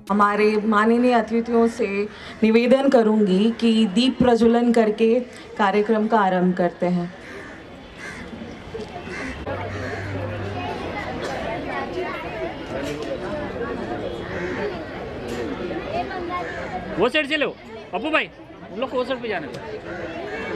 हमारे माननीय अतिथियों से निवेदन करूंगी कि दीप प्रज्वलन करके कार्यक्रम का आरंभ करते हैं। वो साइड से लो पप्पू भाई, उन लोग को वो साइड पे जाने दो।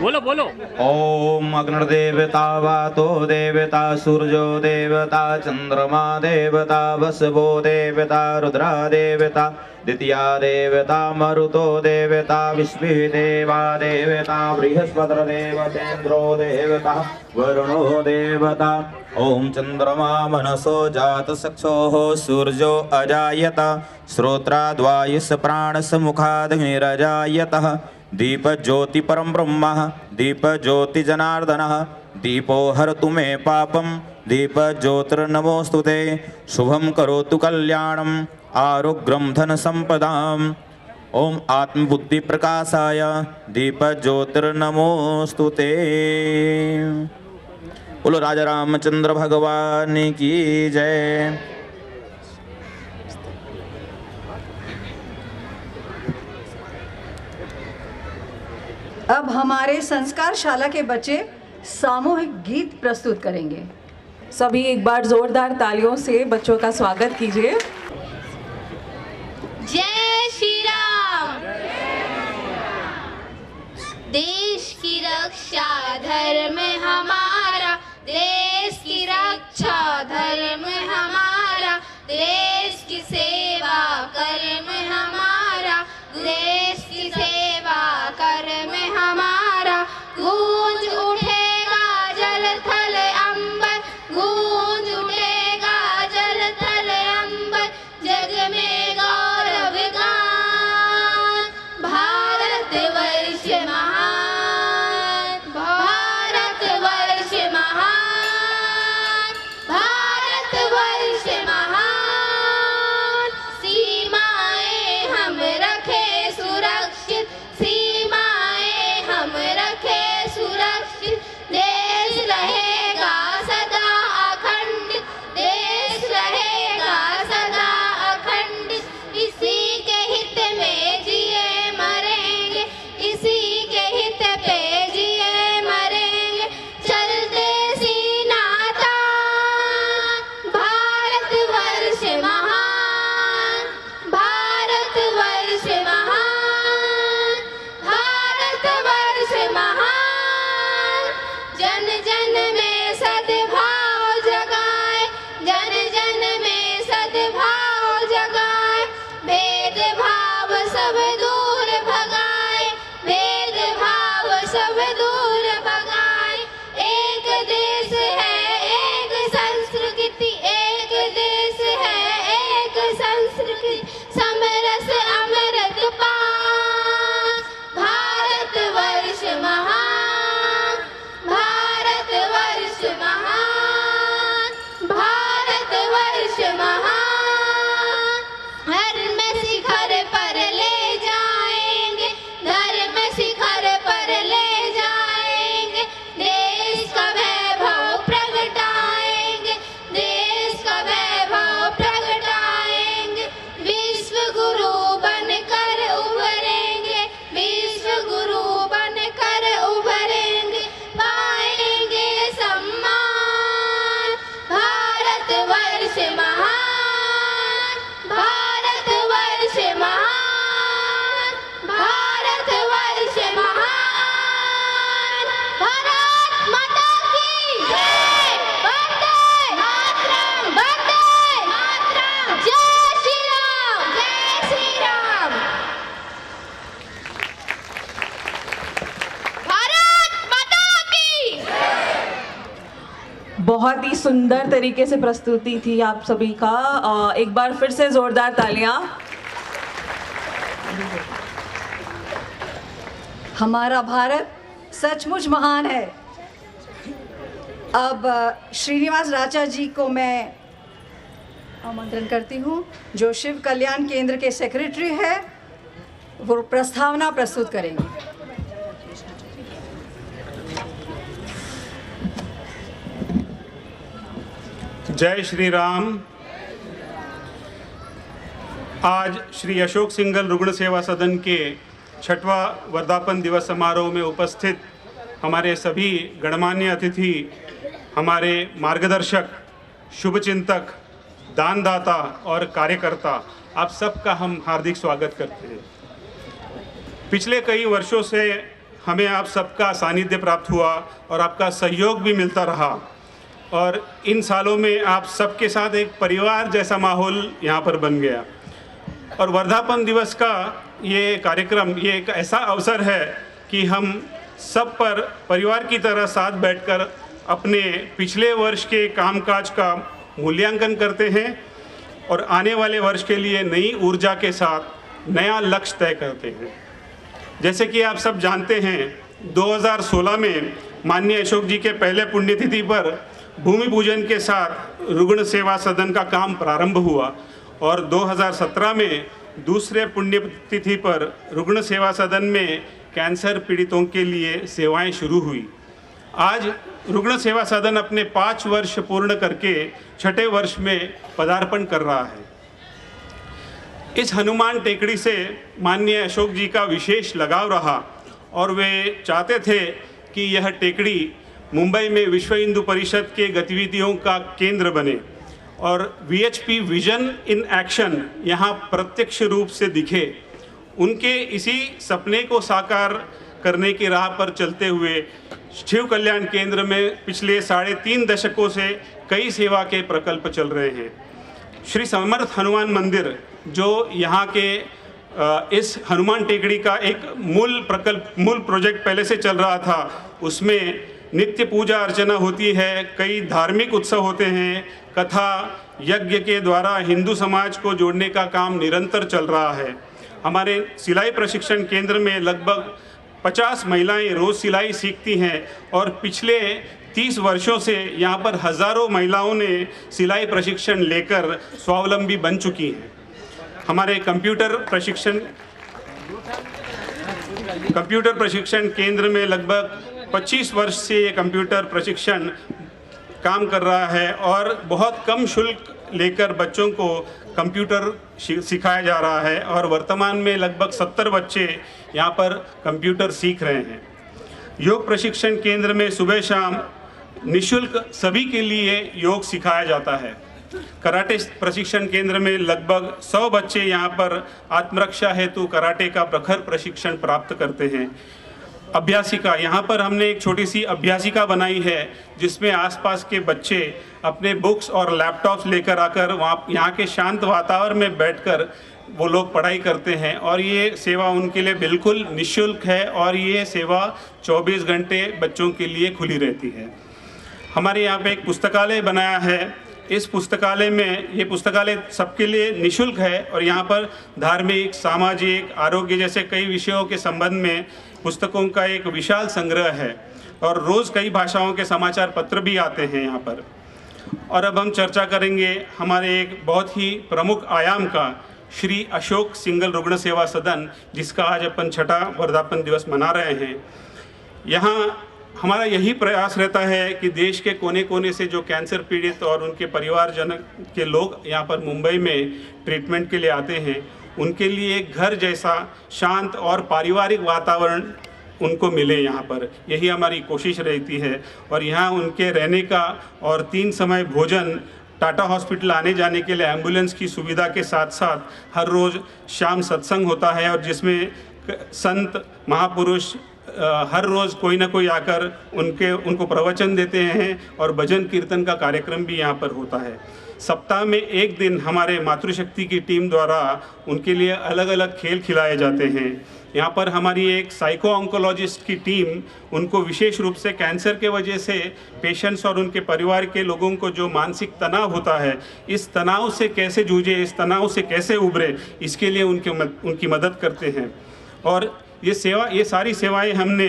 बोलो बोलो। ओम अग्निर्देवता वातो देवता सूर्यो देवता चंद्रमा देवता वसवो देवता रुद्रा देवता द्वितीया देवता मरुतो देवता विश्वे देवा देवता बृहस्पति देवतेन्द्रो देवता वरुणो देवता। ओम चंद्रमा मनसो जात चक्षुः सूर्यो अजायत श्रोत्राद्वायुष प्राणस मुखादग्निरजायतः दीप ज्योति परम ब्रह्म दीप ज्योति जनार्दन दीपो हरतु मे पापम दीप ज्योतिर्नमोस्तुते शुभम करोतु कल्याणम आरोग्यम धन संपदाम। ओम आत्मबुद्धि प्रकाशाय दीप ज्योतिर्नमोस्तुते। बोलो राजा रामचंद्र भगवान की जय। अब हमारे संस्कार शाला के बच्चे सामूहिक गीत प्रस्तुत करेंगे। सभी एक बार जोरदार तालियों से बच्चों का स्वागत कीजिए। जय श्री राम। देश की रक्षा धर्म हमारा, देश की रक्षा धर्म हमारा, देश की सेवा कर्म हमारा, देश की सेवा कर्म हमारा। गूंज उठेगा जल थल अंबर, गूंज उठेगा जल थल अंबर, जग में गौरव गान। भारत वर्ष महान, भारत वर्ष महान, भारत वर्ष महान। सीमाएं हम रखे सुरक्षित, सीमाएं हम रखे सुरक्षित, देश रहेगा सदा अखंडित, देश रहेगा सदा अखंडित। इसी के हित में जिए मरेंगे, इसी के हित पे जिए मरेंगे। चलते सीना तान, भारत वर्ष महान, भारत वर्ष महान, भारत वर्ष महान। जन जन में सद्भाव जगाए, जन जन में सद्भाव जगाए, भेदभाव सब दूर भगाए, भेदभाव सब दूर भगाए। एक देश है एक संस्कृति, एक देश है एक संस्कृति, समरस अमृत पान। भारत वर्ष महान, भारत वर्ष महान, भारत वर्ष महान। धर्म शिखर पर ले जाएंगे, धर्म शिखर पर ले जाएंगे, देश का वैभव प्रगटाएंगे, देश का वैभव प्रगटाएंगे। विश्व गुरु बनकर उभरेंगे, विश्व गुरु बनकर उभरेंगे, पाएंगे सम्मान। भारत वर्ष महान, भारत वर्ष महान, भारत वर्ष महान। भारत माता की जय। वंदे मातरम, वंदे मातरम। जय श्री राम, जय श्री राम। भारत माता की बहुत ही सुंदर तरीके से प्रस्तुति थी आप सभी का। एक बार फिर से जोरदार तालियां। हमारा भारत सचमुच महान है। अब श्रीनिवास राजा जी को मैं आमंत्रण करती हूँ, जो शिव कल्याण केंद्र के सेक्रेटरी है, वो प्रस्तावना प्रस्तुत करेंगे। जय श्री राम। आज श्री अशोक सिंघल रुग्ण सेवा सदन के 6वां वर्धापन दिवस समारोह में उपस्थित हमारे सभी गणमान्य अतिथि, हमारे मार्गदर्शक, शुभचिंतक, दानदाता और कार्यकर्ता, आप सबका हम हार्दिक स्वागत करते हैं। पिछले कई वर्षों से हमें आप सबका सानिध्य प्राप्त हुआ और आपका सहयोग भी मिलता रहा और इन सालों में आप सबके साथ एक परिवार जैसा माहौल यहाँ पर बन गया। और वर्धापन दिवस का ये कार्यक्रम, ये एक ऐसा अवसर है कि हम सब पर परिवार की तरह साथ बैठकर अपने पिछले वर्ष के कामकाज का मूल्यांकन करते हैं और आने वाले वर्ष के लिए नई ऊर्जा के साथ नया लक्ष्य तय करते हैं। जैसे कि आप सब जानते हैं, 2016 में माननीय अशोक जी के पहले पुण्यतिथि पर भूमि पूजन के साथ रुग्ण सेवा सदन का काम प्रारंभ हुआ और 2017 में दूसरे पुण्यतिथि पर रुग्ण सेवा सदन में कैंसर पीड़ितों के लिए सेवाएं शुरू हुई। आज रुग्ण सेवा सदन अपने 5 वर्ष पूर्ण करके 6ठे वर्ष में पदार्पण कर रहा है। इस हनुमान टेकड़ी से माननीय अशोक जी का विशेष लगाव रहा और वे चाहते थे कि यह टेकड़ी मुंबई में विश्व हिंदू परिषद के गतिविधियों का केंद्र बने और VHP विजन इन एक्शन यहाँ प्रत्यक्ष रूप से दिखे। उनके इसी सपने को साकार करने की राह पर चलते हुए शिव कल्याण केंद्र में पिछले 3.5 दशकों से कई सेवा के प्रकल्प चल रहे हैं। श्री समर्थ हनुमान मंदिर, जो यहाँ के इस हनुमान टेकड़ी का एक मूल प्रोजेक्ट पहले से चल रहा था, उसमें नित्य पूजा अर्चना होती है, कई धार्मिक उत्सव होते हैं, कथा यज्ञ के द्वारा हिंदू समाज को जोड़ने का काम निरंतर चल रहा है। हमारे सिलाई प्रशिक्षण केंद्र में लगभग 50 महिलाएं रोज़ सिलाई सीखती हैं और पिछले 30 वर्षों से यहाँ पर हज़ारों महिलाओं ने सिलाई प्रशिक्षण लेकर स्वावलंबी बन चुकी हैं। हमारे कंप्यूटर प्रशिक्षण केंद्र में लगभग 25 वर्ष से ये कंप्यूटर प्रशिक्षण काम कर रहा है और बहुत कम शुल्क लेकर बच्चों को कंप्यूटर सिखाया जा रहा है और वर्तमान में लगभग 70 बच्चे यहाँ पर कंप्यूटर सीख रहे हैं। योग प्रशिक्षण केंद्र में सुबह शाम निःशुल्क सभी के लिए योग सिखाया जाता है। कराटे प्रशिक्षण केंद्र में लगभग 100 बच्चे यहाँ पर आत्मरक्षा हेतु कराटे का प्रखर प्रशिक्षण प्राप्त करते हैं। अभ्यासिका, यहाँ पर हमने एक छोटी सी अभ्यासिका बनाई है जिसमें आसपास के बच्चे अपने बुक्स और लैपटॉप्स लेकर आकर यहाँ के शांत वातावरण में बैठकर वो लोग पढ़ाई करते हैं और ये सेवा उनके लिए बिल्कुल निःशुल्क है और ये सेवा 24 घंटे बच्चों के लिए खुली रहती है। हमारे यहाँ पे एक पुस्तकालय बनाया है। इस पुस्तकालय में, ये पुस्तकालय सबके लिए निःशुल्क है और यहाँ पर धार्मिक, सामाजिक, आरोग्य जैसे कई विषयों के संबंध में पुस्तकों का एक विशाल संग्रह है और रोज़ कई भाषाओं के समाचार पत्र भी आते हैं यहाँ पर। और अब हम चर्चा करेंगे हमारे एक बहुत ही प्रमुख आयाम का, श्री अशोक सिंघल रुग्ण सेवा सदन, जिसका आज अपन 6ठा वर्धापन दिवस मना रहे हैं। यहाँ हमारा यही प्रयास रहता है कि देश के कोने कोने से जो कैंसर पीड़ित और उनके परिवारजन के लोग यहाँ पर मुंबई में ट्रीटमेंट के लिए आते हैं, उनके लिए एक घर जैसा शांत और पारिवारिक वातावरण उनको मिले यहाँ पर। यही हमारी कोशिश रहती है और यहाँ उनके रहने का और 3 समय भोजन, टाटा हॉस्पिटल आने जाने के लिए एम्बुलेंस की सुविधा के साथ साथ हर रोज़ शाम सत्संग होता है और जिसमें संत महापुरुष हर रोज़ कोई ना कोई आकर उनको प्रवचन देते हैं और भजन कीर्तन का कार्यक्रम भी यहाँ पर होता है। सप्ताह में एक दिन हमारे मातृशक्ति की टीम द्वारा उनके लिए अलग अलग खेल खिलाए जाते हैं। यहाँ पर हमारी एक साइको ऑन्कोलॉजिस्ट की टीम उनको विशेष रूप से कैंसर के वजह से पेशेंट्स और उनके परिवार के लोगों को जो मानसिक तनाव होता है, इस तनाव से कैसे जूझे, इस तनाव से कैसे उभरे, इसके लिए उनकी मदद करते हैं। और ये सारी सेवाएं हमने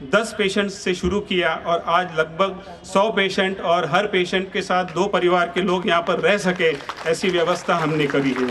10 पेशेंट्स से शुरू किया और आज लगभग 100 पेशेंट और हर पेशेंट के साथ 2 परिवार के लोग यहाँ पर रह सके, ऐसी व्यवस्था हमने करी है।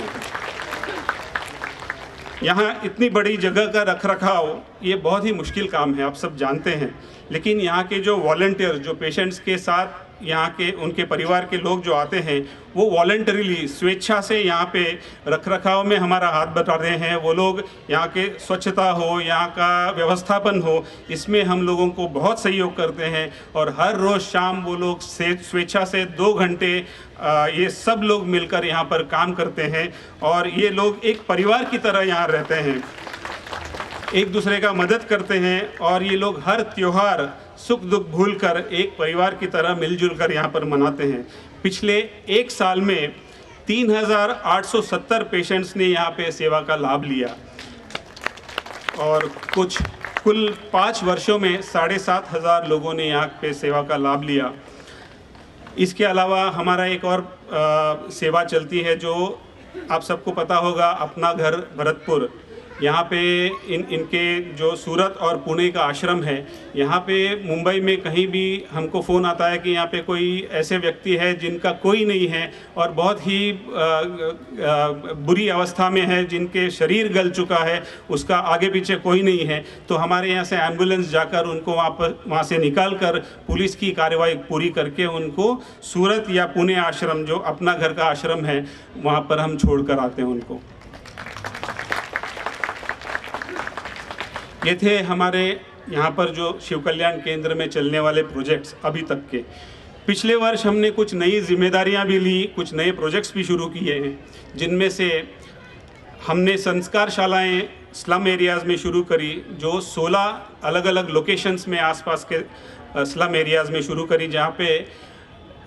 यहाँ इतनी बड़ी जगह का रखरखाव ये बहुत ही मुश्किल काम है, आप सब जानते हैं। लेकिन यहाँ के जो वॉलंटियर जो पेशेंट्स के साथ यहाँ के उनके परिवार के लोग जो आते हैं वो वॉलंटरीली स्वेच्छा से यहाँ पे रखरखाव में हमारा हाथ बटाते हैं। वो लोग यहाँ के स्वच्छता हो, यहाँ का व्यवस्थापन हो, इसमें हम लोगों को बहुत सहयोग करते हैं। और हर रोज़ शाम वो लोग स्वेच्छा से 2 घंटे ये सब लोग मिलकर यहाँ पर काम करते हैं। और ये लोग एक परिवार की तरह यहाँ रहते हैं, एक दूसरे का मदद करते हैं। और ये लोग हर त्योहार सुख दुख भूलकर एक परिवार की तरह मिलजुल कर यहाँ पर मनाते हैं। पिछले 1 साल में 3,870 पेशेंट्स ने यहाँ पे सेवा का लाभ लिया और कुल 5 वर्षों में 7,500 लोगों ने यहाँ पे सेवा का लाभ लिया। इसके अलावा हमारा एक और सेवा चलती है जो आप सबको पता होगा, अपना घर भरतपुर। यहाँ पे इनके जो सूरत और पुणे का आश्रम है, यहाँ पे मुंबई में कहीं भी हमको फ़ोन आता है कि यहाँ पे कोई ऐसे व्यक्ति है जिनका कोई नहीं है और बहुत ही बुरी अवस्था में है, जिनके शरीर गल चुका है, उसका आगे पीछे कोई नहीं है, तो हमारे यहाँ से एम्बुलेंस जाकर उनको वहाँ से निकाल कर पुलिस की कार्रवाई पूरी करके उनको सूरत या पुणे आश्रम, जो अपना घर का आश्रम है, वहाँ पर हम छोड़ कर आते हैं उनको। ये थे हमारे यहाँ पर जो शिव कल्याण केंद्र में चलने वाले प्रोजेक्ट्स अभी तक के। पिछले वर्ष हमने कुछ नई जिम्मेदारियाँ भी ली, कुछ नए प्रोजेक्ट्स भी शुरू किए हैं, जिनमें से हमने संस्कार शालाएँ स्लम एरियाज़ में शुरू करी, जो 16 अलग अलग लोकेशंस में आसपास के स्लम एरियाज़ में शुरू करी, जहाँ पे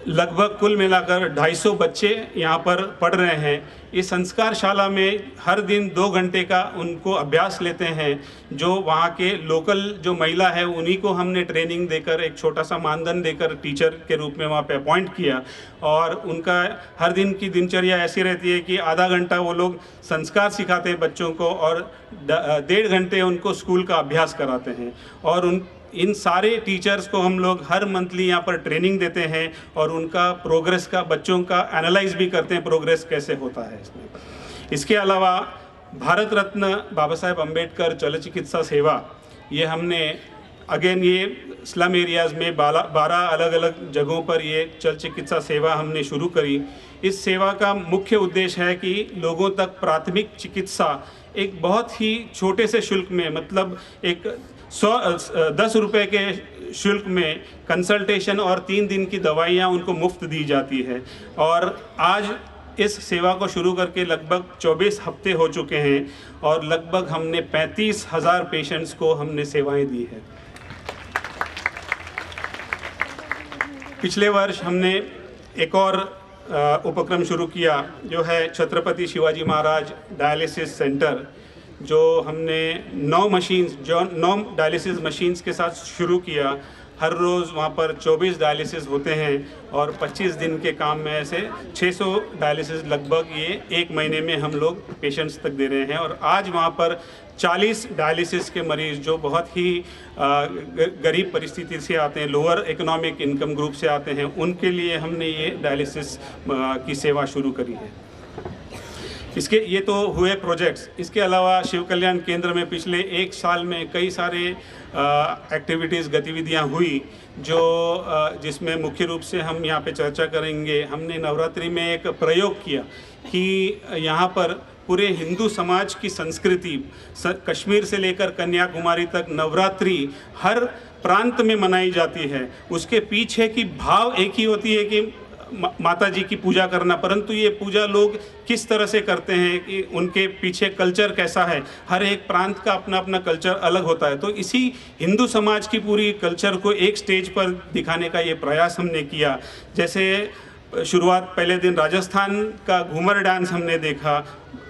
लगभग कुल मिलाकर 250 बच्चे यहाँ पर पढ़ रहे हैं। इस संस्कार शाला में हर दिन 2 घंटे का उनको अभ्यास लेते हैं। जो वहाँ के लोकल जो महिला है उन्हीं को हमने ट्रेनिंग देकर, एक छोटा सा मानधन देकर टीचर के रूप में वहाँ पे अपॉइंट किया। और उनका हर दिन की दिनचर्या ऐसी रहती है कि आधा घंटा वो लोग संस्कार सिखाते हैं बच्चों को और 1.5 घंटे उनको स्कूल का अभ्यास कराते हैं। और इन सारे टीचर्स को हम लोग हर मंथली यहाँ पर ट्रेनिंग देते हैं और उनका प्रोग्रेस का, बच्चों का एनालाइज भी करते हैं, प्रोग्रेस कैसे होता है इसमें। इसके अलावा भारत रत्न बाबा साहेब अम्बेडकर चल चिकित्सा सेवा, ये हमने अगेन ये स्लम एरियाज़ में 12 अलग अलग जगहों पर ये चल चिकित्सा सेवा हमने शुरू करी। इस सेवा का मुख्य उद्देश्य है कि लोगों तक प्राथमिक चिकित्सा एक बहुत ही छोटे से शुल्क में, मतलब एक 10 रुपये के शुल्क में कंसल्टेशन और 3 दिन की दवाइयाँ उनको मुफ्त दी जाती है। और आज इस सेवा को शुरू करके लगभग 24 हफ्ते हो चुके हैं और लगभग हमने 35,000 पेशेंट्स को हमने सेवाएं दी है। पिछले वर्ष हमने एक और उपक्रम शुरू किया, जो है छत्रपति शिवाजी महाराज डायलिसिस सेंटर, जो हमने 9 डायलिसिस मशीन्स के साथ शुरू किया। हर रोज़ वहाँ पर 24 डायलिसिस होते हैं और 25 दिन के काम में ऐसे 600 डायलिसिस लगभग ये 1 महीने में हम लोग पेशेंट्स तक दे रहे हैं। और आज वहाँ पर 40 डायलिसिस के मरीज़ जो बहुत ही गरीब परिस्थिति से आते हैं, लोअर इकोनॉमिक इनकम ग्रुप से आते हैं, उनके लिए हमने ये डायलिसिस की सेवा शुरू करी है। ये तो हुए प्रोजेक्ट्स। इसके अलावा शिव कल्याण केंद्र में पिछले 1 साल में कई सारे एक्टिविटीज़, गतिविधियां हुई, जो जिसमें मुख्य रूप से हम यहाँ पे चर्चा करेंगे। हमने नवरात्रि में एक प्रयोग किया कि यहाँ पर पूरे हिंदू समाज की संस्कृति, कश्मीर से लेकर कन्याकुमारी तक नवरात्रि हर प्रांत में मनाई जाती है। उसके पीछे की भाव एक ही होती है कि माता जी की पूजा करना, परंतु ये पूजा लोग किस तरह से करते हैं, कि उनके पीछे कल्चर कैसा है। हर एक प्रांत का अपना अपना कल्चर अलग होता है। तो इसी हिंदू समाज की पूरी कल्चर को एक स्टेज पर दिखाने का ये प्रयास हमने किया। जैसे शुरुआत पहले दिन राजस्थान का घूमर डांस हमने देखा,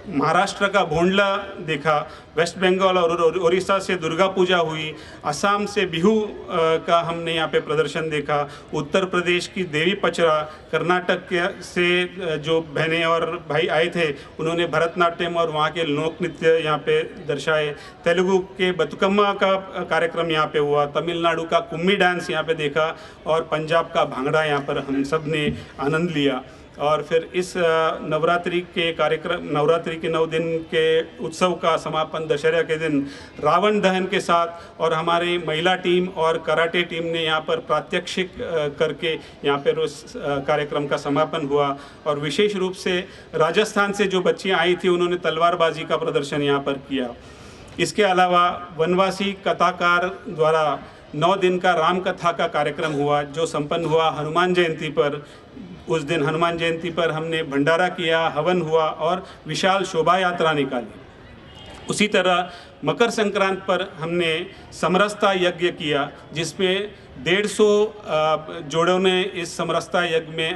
महाराष्ट्र का भोंडला देखा, वेस्ट बंगाल और उड़ीसा से दुर्गा पूजा हुई, असम से बिहू का हमने यहाँ पे प्रदर्शन देखा, उत्तर प्रदेश की देवी पचरा, कर्नाटक से जो बहनें और भाई आए थे उन्होंने भरतनाट्यम और वहाँ के लोक नृत्य यहाँ पे दर्शाए, तेलुगु के बतुकम्मा का कार्यक्रम यहाँ पे हुआ, तमिलनाडु का कुम्मी डांस यहाँ पे देखा और पंजाब का भांगड़ा यहाँ पर हम सब ने आनंद लिया। और फिर इस नवरात्रि के 9 दिन के उत्सव का समापन दशहरा के दिन रावण दहन के साथ और हमारी महिला टीम और कराटे टीम ने यहाँ पर प्रात्यक्षिक करके यहाँ पर उस कार्यक्रम का समापन हुआ। और विशेष रूप से राजस्थान से जो बच्चियाँ आई थी उन्होंने तलवारबाजी का प्रदर्शन यहाँ पर किया। इसके अलावा वनवासी कथाकार द्वारा 9 दिन का राम कथा का कार्यक्रम हुआ जो संपन्न हुआ हनुमान जयंती पर। उस दिन हनुमान जयंती पर हमने भंडारा किया, हवन हुआ और विशाल शोभा यात्रा निकाली। उसी तरह मकर संक्रांत पर हमने समरसता यज्ञ किया जिसमें 150 जोड़ों ने इस समरसता यज्ञ में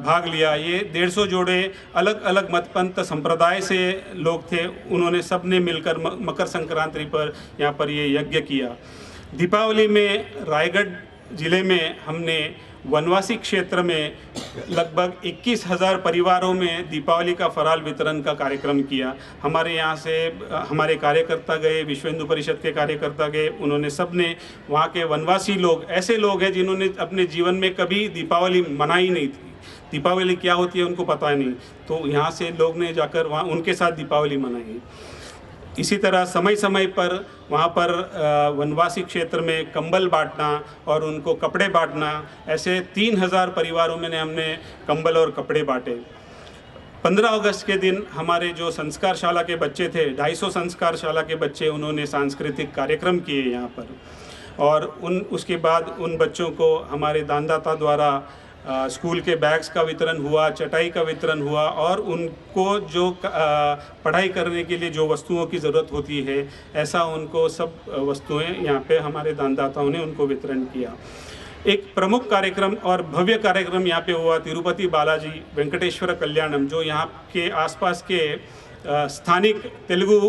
भाग लिया। ये 150 जोड़े अलग अलग मतपंथ संप्रदाय से लोग थे, उन्होंने सब ने मिलकर मकर संक्रांति पर यहाँ पर ये यज्ञ किया। दीपावली में रायगढ़ ज़िले में हमने वनवासी क्षेत्र में लगभग 21,000 परिवारों में दीपावली का फराल वितरण का कार्यक्रम किया। हमारे यहाँ से हमारे कार्यकर्ता गए, विश्व हिंदू परिषद के कार्यकर्ता गए, उन्होंने सब ने वहाँ के वनवासी लोग ऐसे लोग हैं जिन्होंने अपने जीवन में कभी दीपावली मनाई नहीं थी, दीपावली क्या होती है उनको पता नहीं, तो यहाँ से लोग ने जाकर वहाँ उनके साथ दीपावली मनाई। इसी तरह समय समय पर वहाँ पर वनवासी क्षेत्र में कंबल बांटना और उनको कपड़े बांटना, ऐसे 3,000 परिवारों में हमने कंबल और कपड़े बांटे। 15 अगस्त के दिन हमारे जो संस्कार शाला के बच्चे थे, 250 संस्कार शाला के बच्चे, उन्होंने सांस्कृतिक कार्यक्रम किए यहाँ पर। और उसके बाद उन बच्चों को हमारे दानदाता द्वारा स्कूल के बैग्स का वितरण हुआ, चटाई का वितरण हुआ और उनको जो पढ़ाई करने के लिए जो वस्तुओं की ज़रूरत होती है ऐसा उनको सब वस्तुएं यहाँ पे हमारे दानदाताओं ने उनको वितरण किया। एक प्रमुख कार्यक्रम और भव्य कार्यक्रम यहाँ पे हुआ तिरुपति बालाजी वेंकटेश्वर कल्याणम, जो यहाँ के आसपास के स्थानिक तेलुगु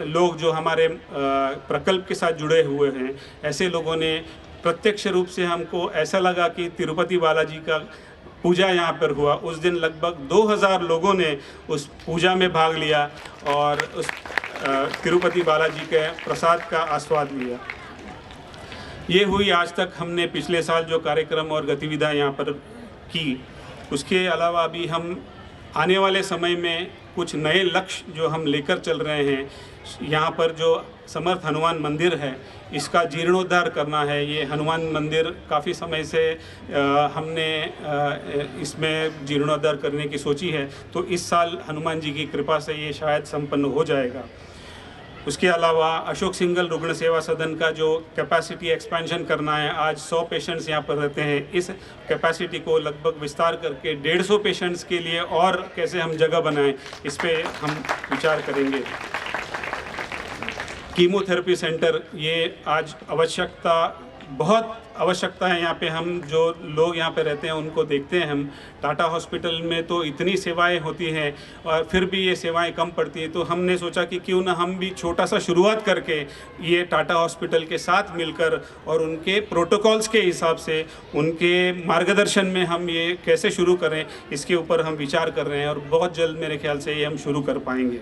लोग जो हमारे प्रकल्प के साथ जुड़े हुए हैं, ऐसे लोगों ने प्रत्यक्ष रूप से हमको ऐसा लगा कि तिरुपति बालाजी का पूजा यहाँ पर हुआ। उस दिन लगभग 2,000 लोगों ने उस पूजा में भाग लिया और उस तिरुपति बालाजी के प्रसाद का आस्वाद लिया। ये हुई आज तक हमने पिछले साल जो कार्यक्रम और गतिविधियाँ यहाँ पर की। उसके अलावा अभी हम आने वाले समय में कुछ नए लक्ष्य जो हम लेकर चल रहे हैं, यहाँ पर जो समर्थ हनुमान मंदिर है इसका जीर्णोद्धार करना है। ये हनुमान मंदिर काफ़ी समय से हमने इसमें जीर्णोद्धार करने की सोची है, तो इस साल हनुमान जी की कृपा से ये शायद संपन्न हो जाएगा। उसके अलावा अशोक सिंघल रुग्ण सेवा सदन का जो कैपेसिटी एक्सपेंशन करना है, आज 100 पेशेंट्स यहाँ पर रहते हैं, इस कैपेसिटी को लगभग विस्तार करके 150 पेशेंट्स के लिए और कैसे हम जगह बनाएं, इस पे हम विचार करेंगे। कीमोथेरेपी सेंटर, ये आज बहुत आवश्यकता है यहाँ पे। हम जो लोग यहाँ पे रहते हैं उनको देखते हैं हम, टाटा हॉस्पिटल में तो इतनी सेवाएं होती हैं और फिर भी ये सेवाएं कम पड़ती हैं, तो हमने सोचा कि क्यों ना हम भी छोटा सा शुरुआत करके ये टाटा हॉस्पिटल के साथ मिलकर और उनके प्रोटोकॉल्स के हिसाब से, उनके मार्गदर्शन में हम ये कैसे शुरू करें, इसके ऊपर हम विचार कर रहे हैं और बहुत जल्द मेरे ख्याल से ये हम शुरू कर पाएंगे।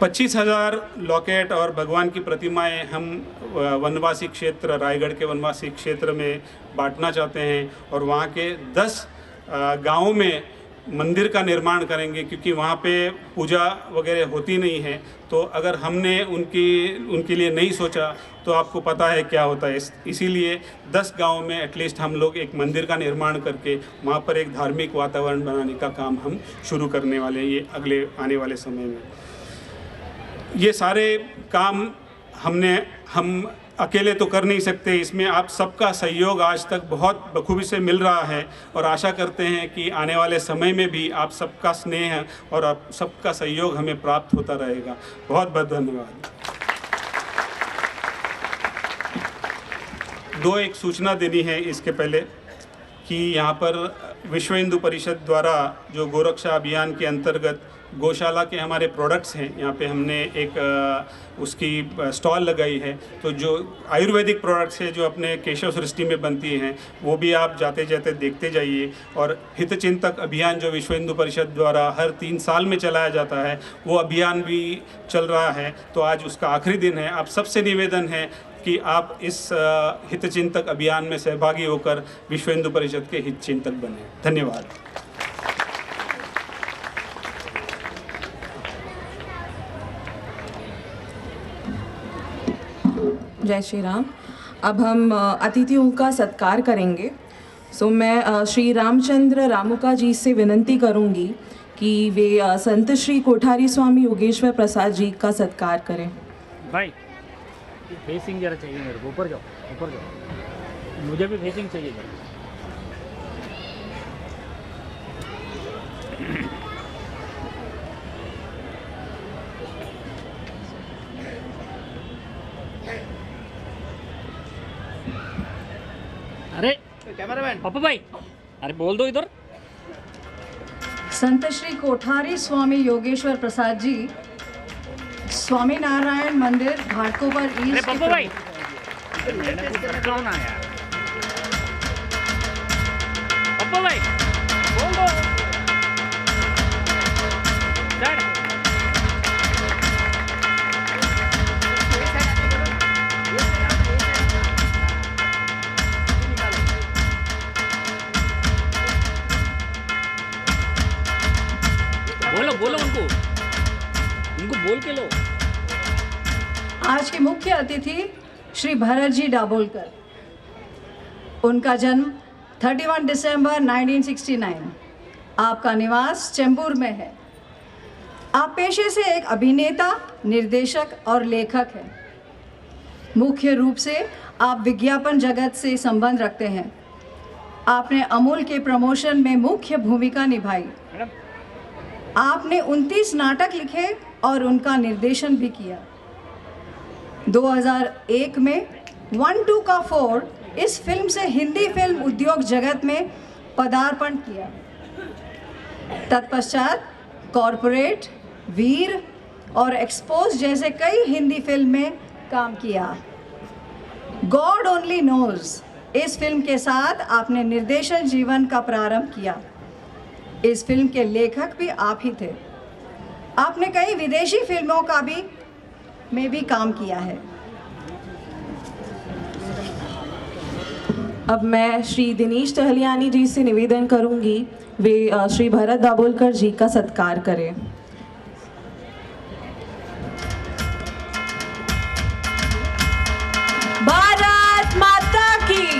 25,000 लॉकेट और भगवान की प्रतिमाएं हम वनवासी क्षेत्र, रायगढ़ के वनवासी क्षेत्र में बांटना चाहते हैं और वहाँ के 10 गाँवों में मंदिर का निर्माण करेंगे, क्योंकि वहाँ पे पूजा वगैरह होती नहीं है। तो अगर हमने उनके लिए नहीं सोचा तो आपको पता है क्या होता है। इसीलिए 10 गाँव में एटलीस्ट हम लोग एक मंदिर का निर्माण करके वहाँ पर एक धार्मिक वातावरण बनाने का काम हम शुरू करने वाले हैं ये अगले आने वाले समय में। ये सारे काम हम अकेले तो कर नहीं सकते, इसमें आप सबका सहयोग आज तक बहुत बखूबी से मिल रहा है और आशा करते हैं कि आने वाले समय में भी आप सबका स्नेह और आप सबका सहयोग हमें प्राप्त होता रहेगा। बहुत बहुत धन्यवाद। एक सूचना देनी है इसके पहले कि यहाँ पर विश्व हिंदू परिषद द्वारा जो गोरक्षा अभियान के अंतर्गत गौशाला के हमारे प्रोडक्ट्स हैं, यहाँ पे हमने एक उसकी स्टॉल लगाई है। तो जो आयुर्वेदिक प्रोडक्ट्स है जो अपने केशव सृष्टि में बनती हैं, वो भी आप जाते जाते देखते जाइए। और हितचिंतक अभियान जो विश्व हिंदू परिषद द्वारा हर 3 साल में चलाया जाता है, वो अभियान भी चल रहा है। तो आज उसका आखिरी दिन है। आप सबसे निवेदन है कि आप इस हितचिंतक अभियान में सहभागी होकर विश्व हिंदू परिषद के हितचिंतक बने। धन्यवाद। जय श्री राम। अब हम अतिथियों का सत्कार करेंगे। सो मैं श्री रामचंद्र रामुका जी से विनंती करूंगी कि वे संत श्री कोठारी स्वामी योगेश्वर प्रसाद जी का सत्कार करें। भाई फेसिंग जरा चाहिए मेरे को, ऊपर जाओ, ऊपर जाओ, मुझे भी फेसिंग चाहिए जरा। अरे कैमरामैन पप्पू भाई, अरे बोल दो इधर। संत श्री कोठारी स्वामी योगेश्वर प्रसाद जी स्वामी नारायण मंदिर घाटकोपर अरे ईस्ट पप्पू भाई, मैंने कुछ रखा ना यार। पप्पू भाई बोल दो। डैड बोलो बोलो, उनको बोल के लो। आज के मुख्य अतिथि श्री भरत जी डाबोलकर। उनका जन्म 31 दिसंबर 1969। आपका निवास चेंबूर में है। आप पेशे से एक अभिनेता, निर्देशक और लेखक हैं। मुख्य रूप से आप विज्ञापन जगत से संबंध रखते हैं। आपने अमूल के प्रमोशन में मुख्य भूमिका निभाई। आपने 29 नाटक लिखे और उनका निर्देशन भी किया। 2001 में 1-2 का 4 इस फिल्म से हिंदी फिल्म उद्योग जगत में पदार्पण किया। तत्पश्चात कॉर्पोरेट, वीर और एक्सपोज जैसे कई हिंदी फिल्म में काम किया। गॉड ओनली नोज इस फिल्म के साथ आपने निर्देशन जीवन का प्रारंभ किया। इस फिल्म के लेखक भी आप ही थे। आपने कई विदेशी फिल्मों का में भी काम किया है। अब मैं श्री दिनेश टहलियानी जी से निवेदन करूंगी वे श्री भरत दाभोलकर जी का सत्कार करें। भारत माता की।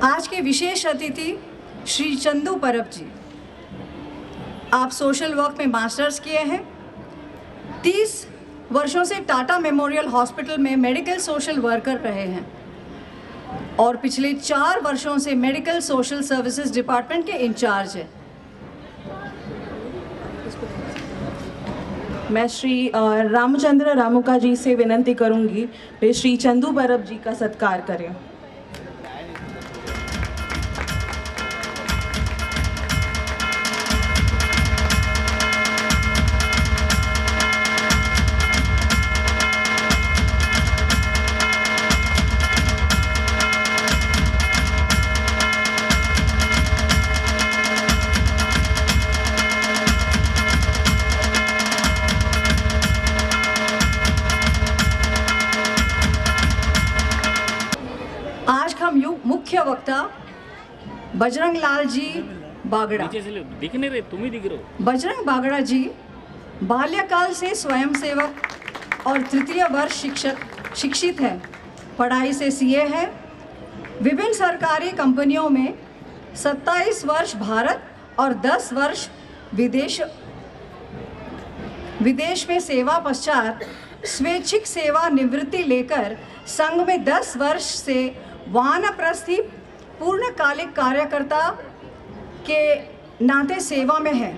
आज के विशेष अतिथि श्री चंदू परब जी। आप सोशल वर्क में मास्टर्स किए हैं। 30 वर्षों से टाटा मेमोरियल हॉस्पिटल में मेडिकल सोशल वर्कर रहे हैं और पिछले 4 वर्षों से मेडिकल सोशल सर्विसेज डिपार्टमेंट के इंचार्ज हैं। मैं श्री रामचंद्र रामुका जी से विनंती करूंगी वे श्री चंदू परब जी का सत्कार करें। आज का मुख्य वक्ता बजरंग लाल जी बागड़ा। नीचे से दिख नहीं रहे, तुम ही दिख रहे हो। बजरंग बागड़ा जी बाल्यकाल से स्वयंसेवक और तृतीय वर्ष शिक्षित हैं। पढ़ाई से सीए हैं। विभिन्न सरकारी कंपनियों में 27 वर्ष भारत और 10 वर्ष विदेश में सेवा पश्चात स्वैच्छिक सेवा निवृत्ति लेकर संघ में 10 वर्ष से वानप्रस्थी पूर्णकालिक कार्यकर्ता के नाते सेवा में है।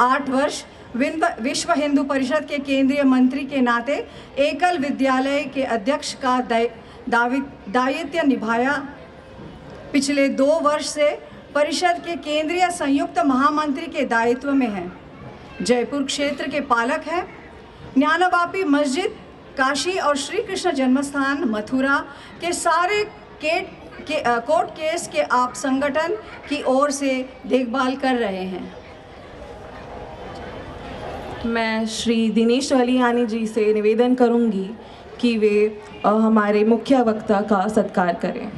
8 वर्ष विश्व हिंदू परिषद के केंद्रीय मंत्री के नाते एकल विद्यालय के अध्यक्ष का दायित्व निभाया। पिछले 2 वर्ष से परिषद के केंद्रीय संयुक्त महामंत्री के दायित्व में हैं। जयपुर क्षेत्र के पालक हैं। ज्ञानवापी मस्जिद, काशी और श्री कृष्ण जन्मस्थान मथुरा के सारे कोर्ट केस के आप संगठन की ओर से देखभाल कर रहे हैं। मैं श्री दिनेश वलियानी जी से निवेदन करूंगी कि वे हमारे मुख्य वक्ता का सत्कार करें।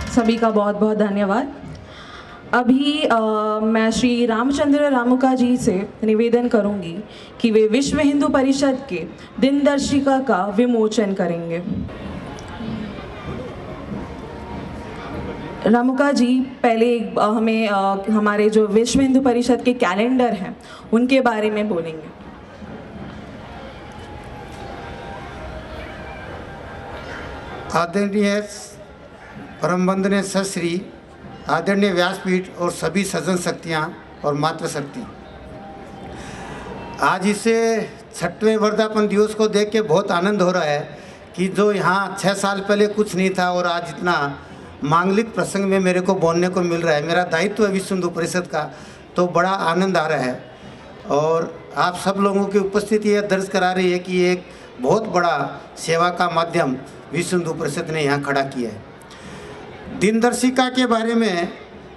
सभी का बहुत बहुत धन्यवाद। अभी मैं श्री रामचंद्र रामुका जी से निवेदन करूंगी कि वे विश्व हिंदू परिषद के दिनदर्शिका का विमोचन करेंगे। रामुका जी पहले हमें हमारे जो विश्व हिंदू परिषद के कैलेंडर हैं उनके बारे में बोलेंगे। आदरणीय परम वंदनीय सश्री आदरणीय व्यासपीठ और सभी सजन शक्तियाँ और मातृशक्ति, आज इसे 6वें वर्धापन दिवस को देख के बहुत आनंद हो रहा है कि जो यहाँ 6 साल पहले कुछ नहीं था और आज इतना मांगलिक प्रसंग में मेरे को बोलने को मिल रहा है। मेरा दायित्व है विश्व हिंदू परिषद का, तो बड़ा आनंद आ रहा है। और आप सब लोगों की उपस्थिति यह दर्ज करा रही है कि एक बहुत बड़ा सेवा का माध्यम विश्व हिंदू परिषद ने यहाँ खड़ा किया है। दिनदर्शिका के बारे में,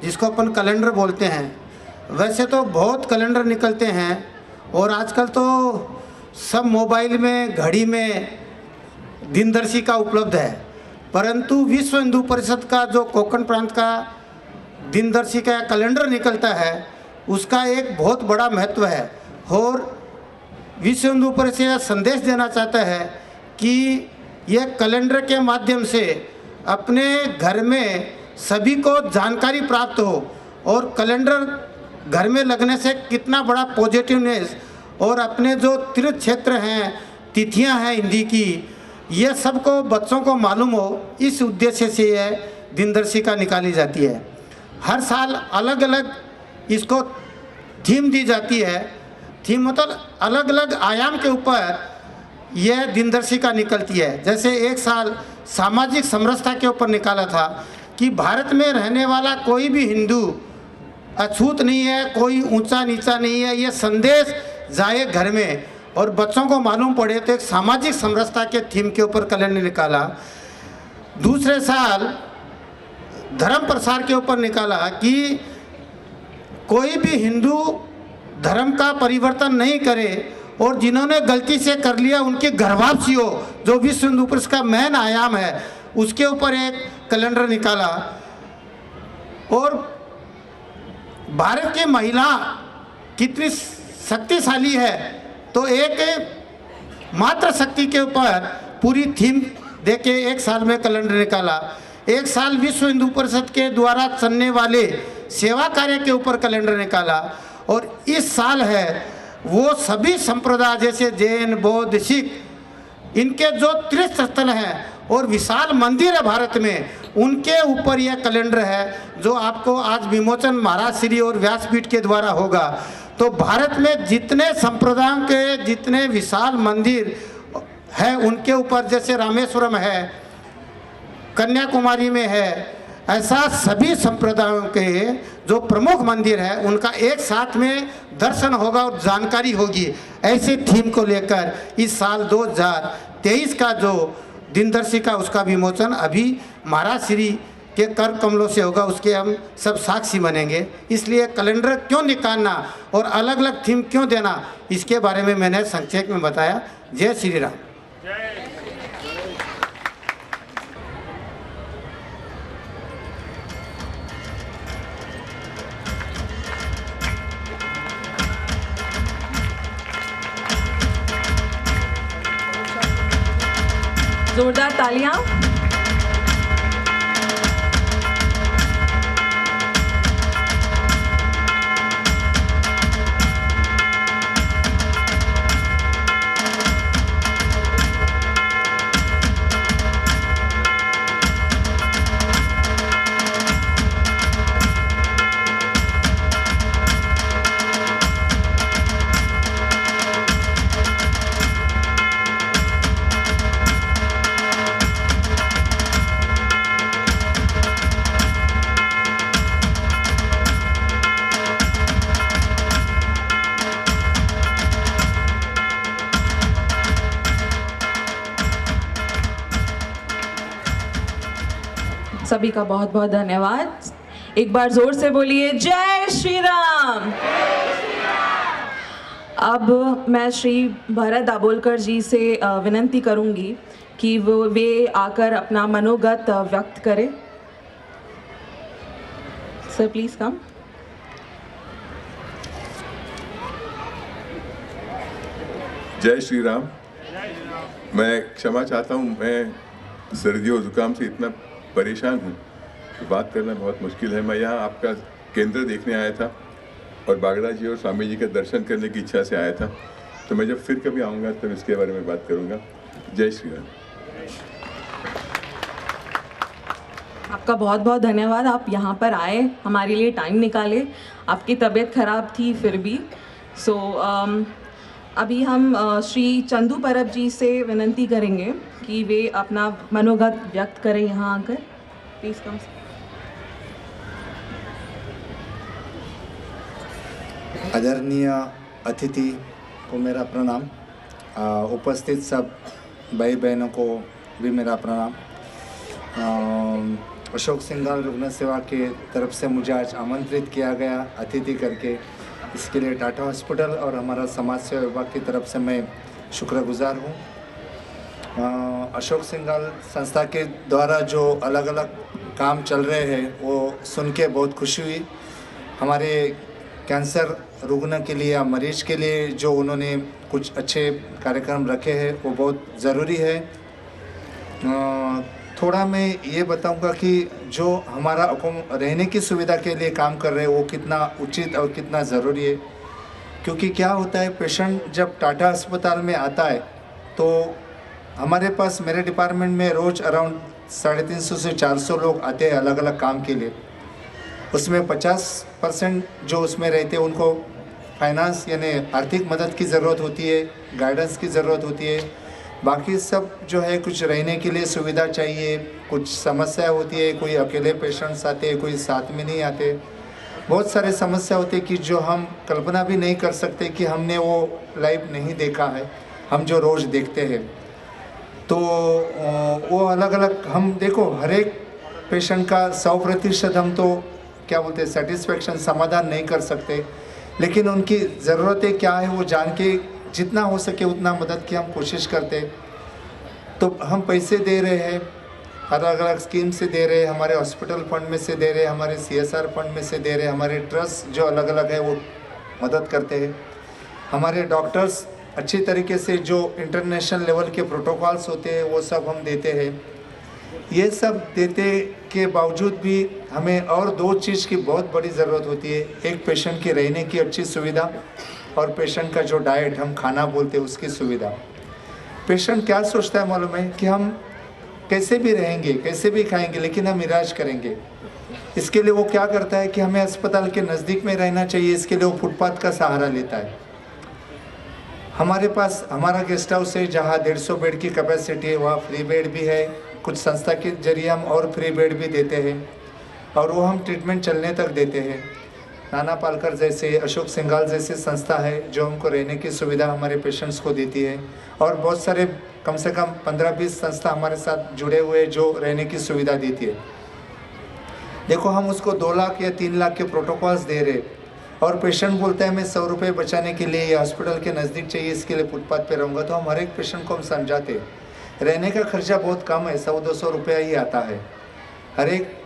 जिसको अपन कैलेंडर बोलते हैं, वैसे तो बहुत कैलेंडर निकलते हैं और आजकल तो सब मोबाइल में, घड़ी में दिनदर्शिका उपलब्ध है, परंतु विश्व हिंदू परिषद का जो कोंकण प्रांत का दिनदर्शिका या कैलेंडर निकलता है उसका एक बहुत बड़ा महत्व है। और विश्व हिंदू परिषद संदेश देना चाहता है कि यह कैलेंडर के माध्यम से अपने घर में सभी को जानकारी प्राप्त हो और कैलेंडर घर में लगने से कितना बड़ा पॉजिटिवनेस और अपने जो तीर्थ क्षेत्र हैं, तिथियां हैं हिंदी की, ये सबको बच्चों को मालूम हो, इस उद्देश्य से यह दिनदर्शिका निकाली जाती है। हर साल अलग अलग इसको थीम दी जाती है। थीम मतलब अलग अलग आयाम के ऊपर यह दिनदर्शिका निकलती है। जैसे एक साल सामाजिक समरसता के ऊपर निकाला था कि भारत में रहने वाला कोई भी हिंदू अछूत नहीं है, कोई ऊंचा नीचा नहीं है, ये संदेश जाए घर में और बच्चों को मालूम पड़े, तो एक सामाजिक समरसता के थीम के ऊपर कैलेंडर निकाला। दूसरे साल धर्म प्रसार के ऊपर निकाला कि कोई भी हिंदू धर्म का परिवर्तन नहीं करे और जिन्होंने गलती से कर लिया उनकी घर वापसी हो, जो विश्व हिंदू परिषद का मेन आयाम है, उसके ऊपर एक कैलेंडर निकाला। और भारत की महिला कितनी शक्तिशाली है, तो एक मात्र शक्ति के ऊपर पूरी थीम देके एक साल में कैलेंडर निकाला। एक साल विश्व हिंदू परिषद के द्वारा चलने वाले सेवा कार्य के ऊपर कैलेंडर निकाला। और इस साल है वो सभी संप्रदाय जैसे जैन, बौद्ध, सिख, इनके जो तीर्थ स्थल हैं और विशाल मंदिर है भारत में, उनके ऊपर यह कैलेंडर है जो आपको आज विमोचन महाराज श्री और व्यासपीठ के द्वारा होगा। तो भारत में जितने संप्रदायों के जितने विशाल मंदिर हैं उनके ऊपर, जैसे रामेश्वरम है, कन्याकुमारी में है, ऐसा सभी संप्रदायों के जो प्रमुख मंदिर है उनका एक साथ में दर्शन होगा और जानकारी होगी। ऐसे थीम को लेकर इस साल 2023 का जो दिनदर्शिका उसका विमोचन अभी महाराज श्री के कर कमलों से होगा, उसके हम सब साक्षी बनेंगे। इसलिए कैलेंडर क्यों निकालना और अलग अलग थीम क्यों देना, इसके बारे में मैंने संक्षेप में बताया। जय श्री राम। जोरदार तालियां। सभी का बहुत बहुत धन्यवाद। एक बार जोर से बोलिए जय श्री राम। अब मैं श्री भरत दाभोलकर जी से विनंती करूंगी कि वे आकर अपना मनोगत व्यक्त करें। Sir please come. जय श्री राम। मैं क्षमा चाहता हूँ, मैं सर्दी और जुकाम से इतना परेशान हूँ कि बात करना बहुत मुश्किल है। मैं यहाँ आपका केंद्र देखने आया था और बागड़ा जी और स्वामी जी के दर्शन करने की इच्छा से आया था, तो मैं जब फिर कभी आऊँगा तब इसके बारे में बात करूँगा। जय श्री राम। आपका बहुत बहुत धन्यवाद, आप यहाँ पर आए, हमारे लिए टाइम निकाले। आपकी तबीयत खराब थी फिर भी। अभी हम श्री चंदू परब जी से विनंती करेंगे कि वे अपना मनोगत व्यक्त करें यहाँ आकर। Please come. आदरणीय अतिथि को मेरा प्रणाम। उपस्थित सब भाई बहनों को भी मेरा प्रणाम। अशोक सिंघाल रुग्ण सेवा के तरफ से मुझे आज आमंत्रित किया गया अतिथि करके, इसके लिए टाटा हॉस्पिटल और हमारा समाज सेवा विभाग की तरफ से मैं शुक्रगुजार हूँ। अशोक सिंघाल संस्था के द्वारा जो अलग अलग काम चल रहे हैं वो सुन के बहुत खुशी हुई। हमारे कैंसर रुग्ण के लिए या मरीज के लिए जो उन्होंने कुछ अच्छे कार्यक्रम रखे हैं वो बहुत ज़रूरी है। थोड़ा मैं ये बताऊंगा कि जो हमारा रहने की सुविधा के लिए काम कर रहे हैं वो कितना उचित और कितना ज़रूरी है। क्योंकि क्या होता है, पेशेंट जब टाटा अस्पताल में आता है तो हमारे पास मेरे डिपार्टमेंट में रोज़ अराउंड 350 से 400 लोग आते हैं अलग अलग काम के लिए। उसमें 50% जो उसमें रहते हैं उनको फाइनेंस यानी आर्थिक मदद की ज़रूरत होती है, गाइडेंस की ज़रूरत होती है। बाकी सब जो है कुछ रहने के लिए सुविधा चाहिए, कुछ समस्या होती है, कोई अकेले पेशेंट्स आते हैं, कोई साथ में नहीं आते। बहुत सारे समस्या होती है कि जो हम कल्पना भी नहीं कर सकते कि हमने वो लाइव नहीं देखा है, हम जो रोज़ देखते हैं। तो वो अलग अलग हम देखो, हर एक पेशेंट का 100% हम तो क्या बोलते हैं सेटिस्फेक्शन समाधान नहीं कर सकते, लेकिन उनकी ज़रूरतें क्या है वो जान के जितना हो सके उतना मदद की हम कोशिश करते। तो हम पैसे दे रहे हैं, अलग अलग स्कीम से दे रहे हैं, हमारे हॉस्पिटल फंड में से दे रहे हैं, हमारे CSR फंड में से दे रहे हैं, हमारे ट्रस्ट जो अलग अलग है वो मदद करते हैं। हमारे डॉक्टर्स अच्छी तरीके से जो इंटरनेशनल लेवल के प्रोटोकॉल्स होते हैं वो सब हम देते हैं। ये सब देते के बावजूद भी हमें और दो चीज़ की बहुत बड़ी ज़रूरत होती है। एक पेशेंट की रहने की अच्छी सुविधा और पेशेंट का जो डाइट हम खाना बोलते हैं उसकी सुविधा। पेशेंट क्या सोचता है मालूम है कि हम कैसे भी रहेंगे, कैसे भी खाएंगे, लेकिन हम इलाज करेंगे। इसके लिए वो क्या करता है कि हमें अस्पताल के नज़दीक में रहना चाहिए, इसके लिए वो फुटपाथ का सहारा लेता है। हमारे पास हमारा गेस्ट हाउस है जहाँ 150 बेड की कैपेसिटी है, वहाँ फ्री बेड भी है। कुछ संस्था के जरिए हम और फ्री बेड भी देते हैं और वो हम ट्रीटमेंट चलने तक देते हैं। नाना पालकर जैसे, अशोक सिंघाल जैसे संस्था है जो हमको रहने की सुविधा हमारे पेशेंट्स को देती है। और बहुत सारे कम से कम 15-20 संस्था हमारे साथ जुड़े हुए जो रहने की सुविधा देती है। देखो, हम उसको 2 लाख या 3 लाख के प्रोटोकॉल्स दे रहे और पेशेंट बोलता है मैं 100 रुपये बचाने के लिए या हॉस्पिटल के नज़दीक चाहिए, इसके लिए फुटपाथ पे रहूँगा। तो हम हर एक पेशेंट को हम समझाते, रहने का खर्चा बहुत कम है, 100-200 रुपया ही आता है। हर एक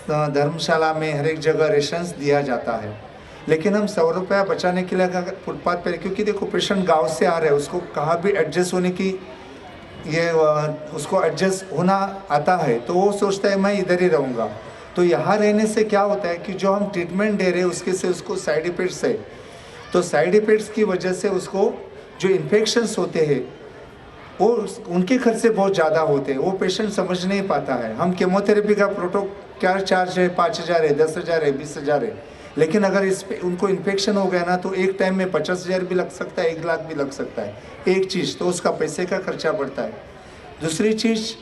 धर्मशाला में हर एक जगह रेशंस दिया जाता है, लेकिन हम 100 रुपया बचाने के लिए अगर फुटपाथ पर, क्योंकि देखो पेशेंट गांव से आ रहे हैं, उसको कहाँ भी एडजस्ट होने की ये उसको एडजस्ट होना आता है तो वो सोचता है मैं इधर ही रहूँगा। तो यहाँ रहने से क्या होता है कि जो हम ट्रीटमेंट दे रहे हैं उसके से उसको साइड इफ़ेक्ट्स है, तो साइड इफ़ेक्ट्स की वजह से उसको जो इन्फेक्शंस होते हैं वो उनके खर्चे बहुत ज़्यादा होते हैं, वो पेशेंट समझ नहीं पाता है। हम केमोथेरेपी का क्या चार्ज है, 5,000 है, 10,000 है, 20,000 है, लेकिन अगर इस पे उनको इन्फेक्शन हो गया ना तो एक टाइम में 50,000 भी लग सकता है, 1 लाख भी लग सकता है एक चीज़, तो उसका पैसे का खर्चा बढ़ता है। दूसरी चीज़,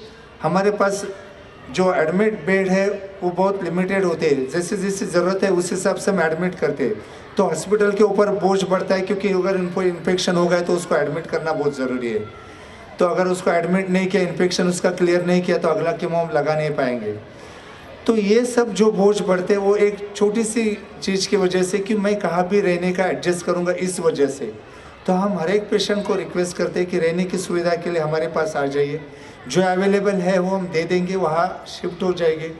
हमारे पास जो एडमिट बेड है वो बहुत लिमिटेड होते हैं, जैसे जैसे ज़रूरत है उस हिसाब से हम एडमिट करते हैं, तो हॉस्पिटल के ऊपर बोझ बढ़ता है, क्योंकि अगर इनको इन्फेक्शन हो गया तो उसको एडमिट करना बहुत ज़रूरी है। तो अगर उसको एडमिट नहीं किया, इन्फेक्शन उसका क्लियर नहीं किया, तो अगला कीमो हम लगा नहीं पाएंगे। तो ये सब जो बोझ बढ़ते वो एक छोटी सी चीज़ की वजह से कि मैं कहाँ भी रहने का एडजस्ट करूँगा, इस वजह से। तो हम हर एक पेशेंट को रिक्वेस्ट करते हैं कि रहने की सुविधा के लिए हमारे पास आ जाइए, जो अवेलेबल है वो हम दे देंगे, वहाँ शिफ्ट हो जाएंगे।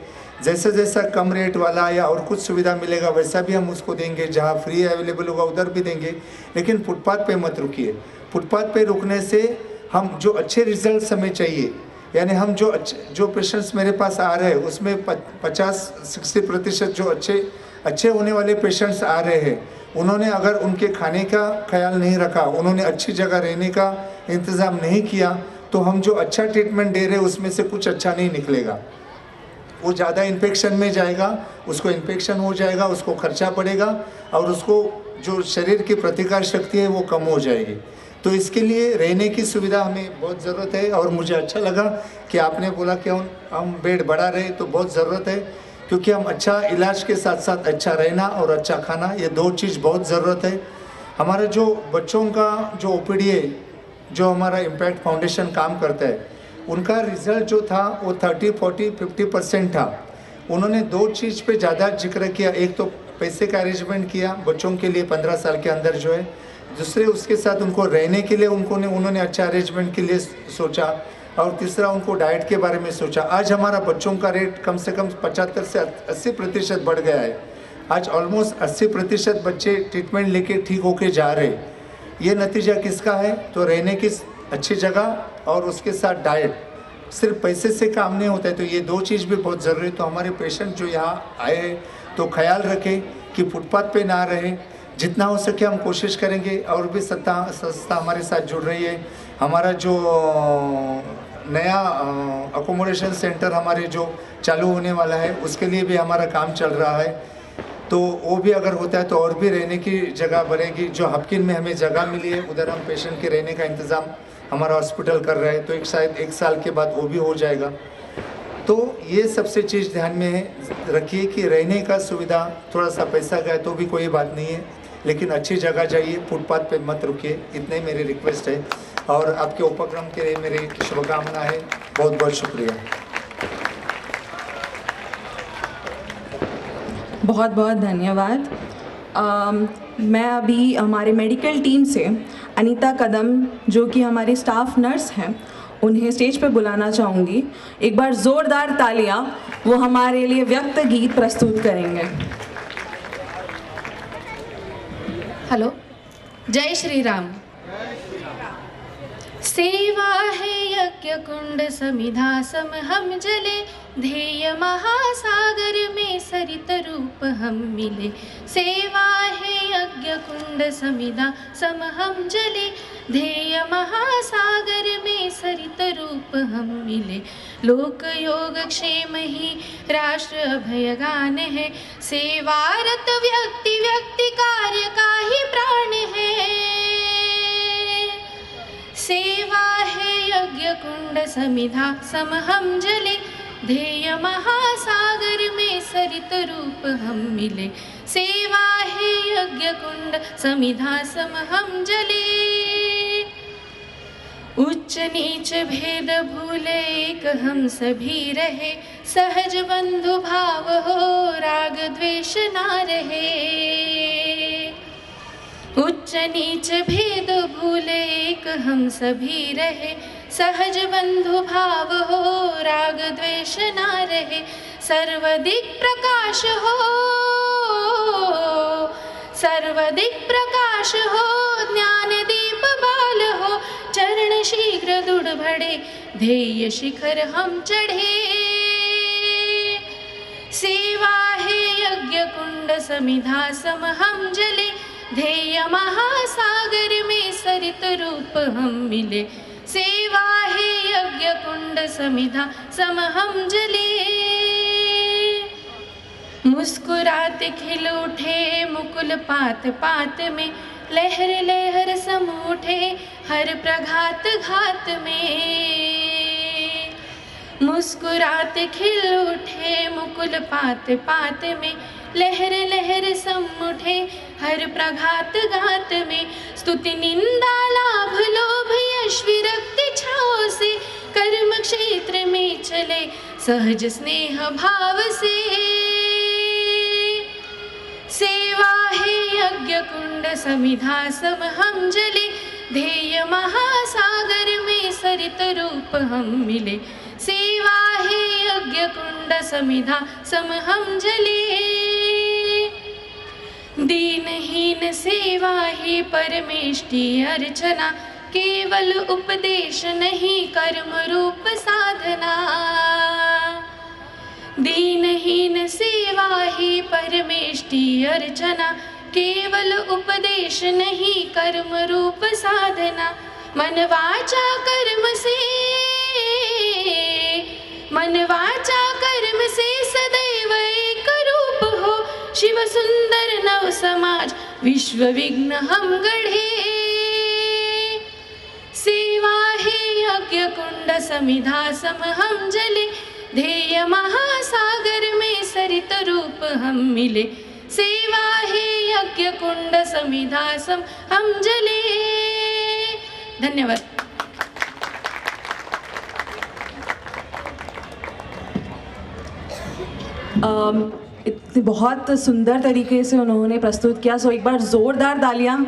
जैसा जैसा कम रेट वाला या और कुछ सुविधा मिलेगा वैसा भी हम उसको देंगे, जहाँ फ्री अवेलेबल होगा उधर भी देंगे, लेकिन फुटपाथ पे मत रुकिए। फुटपाथ पे रुकने से हम जो अच्छे रिजल्ट्स हमें चाहिए, यानी हम जो पेशेंट्स मेरे पास आ रहे हैं उसमें 50-60% जो अच्छे होने वाले पेशेंट्स आ रहे हैं, उन्होंने अगर उनके खाने का ख्याल नहीं रखा, उन्होंने अच्छी जगह रहने का इंतज़ाम नहीं किया, तो हम जो अच्छा ट्रीटमेंट दे रहे हैं उसमें से कुछ अच्छा नहीं निकलेगा। वो ज़्यादा इन्फेक्शन में जाएगा, उसको इन्फेक्शन हो जाएगा, उसको खर्चा पड़ेगा और उसको जो शरीर की प्रतिकार शक्ति है वो कम हो जाएगी। तो इसके लिए रहने की सुविधा हमें बहुत ज़रूरत है, और मुझे अच्छा लगा कि आपने बोला कि हम बेड बढ़ा रहे, तो बहुत ज़रूरत है, क्योंकि हम अच्छा इलाज के साथ साथ अच्छा रहना और अच्छा खाना, ये 2 चीज़ बहुत ज़रूरत है। हमारा जो बच्चों का जो ओपीडी है, जो हमारा इम्पैक्ट फाउंडेशन काम करता है, उनका रिज़ल्ट जो था वो 30, 40, 50% था। उन्होंने 2 चीज़ पे ज़्यादा जिक्र किया, एक तो पैसे का अरेंजमेंट किया बच्चों के लिए 15 साल के अंदर जो है, दूसरे उसके साथ उनको रहने के लिए उन्होंने अच्छा अरेंजमेंट के लिए सोचा, और तीसरा उनको डाइट के बारे में सोचा। आज हमारा बच्चों का रेट कम से कम 75 से 80% बढ़ गया है। आज ऑलमोस्ट 80% बच्चे ट्रीटमेंट लेके ठीक होके जा रहे। ये नतीजा किसका है? तो रहने की अच्छी जगह और उसके साथ डाइट। सिर्फ पैसे से काम नहीं होता है, तो ये 2 चीज़ भी बहुत ज़रूरी है। तो हमारे पेशेंट जो यहाँ आए हैं तो ख्याल रखें कि फुटपाथ पे ना रहें, जितना हो सके हम कोशिश करेंगे। और भी संस्था हमारे साथ जुड़ रही है। हमारा जो नया अकोमोडेशन सेंटर हमारे जो चालू होने वाला है उसके लिए भी हमारा काम चल रहा है, तो वो भी अगर होता है तो और भी रहने की जगह बढ़ेगी। जो हपकिन में हमें जगह मिली है उधर हम पेशेंट के रहने का इंतज़ाम हमारा हॉस्पिटल कर रहा है, तो शायद 1 साल के बाद वो भी हो जाएगा। तो ये सबसे चीज़ ध्यान में रखिए कि रहने का सुविधा थोड़ा सा पैसा गए तो भी कोई बात नहीं है, लेकिन अच्छी जगह जाइए, फुटपाथ पे मत रुकिए। इतने मेरी रिक्वेस्ट है, और आपके उपक्रम के लिए मेरी शुभकामना है। बहुत बहुत शुक्रिया। बहुत बहुत धन्यवाद। मैं अभी हमारे मेडिकल टीम से अनीता कदम, जो कि हमारी स्टाफ नर्स हैं, उन्हें स्टेज पर बुलाना चाहूँगी। एक बार ज़ोरदार तालियाँ, वो हमारे लिए व्यक्त गीत प्रस्तुत करेंगे। हेलो, जय श्री राम। सेवा है यज्ञ कुंड समिधा सम हम जले, ध्येय महासागर में सरित रूप हम मिले। सेवा है यज्ञ कुंड समिधा सम हम जले, ध्येय महासागर में सरित रूप हम मिले। लोक योग क्षेम ही राष्ट्र अभयगान है, सेवारत व्यक्ति व्यक्ति कार्य का ही प्राण है। सेवा है यज्ञ कुंड समिधा सम हम जले, ध्येय महासागर में सरित रूप हम मिले। सेवा है यज्ञ कुंड समिधा सम हम जले। उच्च नीच भेद भूले एक हम सभी रहे, सहज बंधु भाव हो राग द्वेष ना रहे। उच्च नीच भेद भूले एक हम सभी रहे, सहज बंधु भाव हो राग द्वेष ना रहे। सर्वदिक प्रकाश हो, सर्वदिक प्रकाश हो, ज्ञान दीप बाल हो, चरण शीघ्र दृढ़ बढ़े, ध्येय शिखर हम चढ़े। सेवा है यज्ञ कुंड समिधा सम हम जले, ध्येय महासागर में सरित रूप हम मिले। सेवा है यज्ञ कुंड समिधा सम हम जले। मुस्कुराते खिल उठे मुकुल पात पात में, लहर लहर सम उठे हर प्रघात घात में। मुस्कुराते खिल उठे मुकुल पात पात में, लहर लहर सम उठे हर प्रघात घात में। स्तुति निंदा लाभ लोभ यश विरक्ति छाओ से, कर्म क्षेत्र में चले सहज स्नेह भाव से। सेवा है यज्ञ कुंड समिधा सम हम जले, ध्येय महासागर में सरित रूप हम मिले। सेवा है यज्ञ कुंड समिधा सम हम जले। दीनहीन सेवा ही परमेष्टि अर्चना, केवल उपदेश नहीं कर्म रूप साधना। दीनहीन सेवा ही परमेष्टि अर्चना, केवल उपदेश नहीं कर्म रूप साधना। मन वाचा कर्म से, मन वाचा कर्म से सदैव एक रूप हो। शिव सुंदर नव समाज विश्व विघ्न हम गढ़े। सेवा है यज्ञ कुंड समिधा सम हम जले, ध्येय महासागर में सरित रूप हम मिले। सेवा है यज्ञ कुंड समिधा सम हम जले। धन्यवाद। बहुत सुंदर तरीके से उन्होंने प्रस्तुत किया। सो एक बार ज़ोरदार तालियां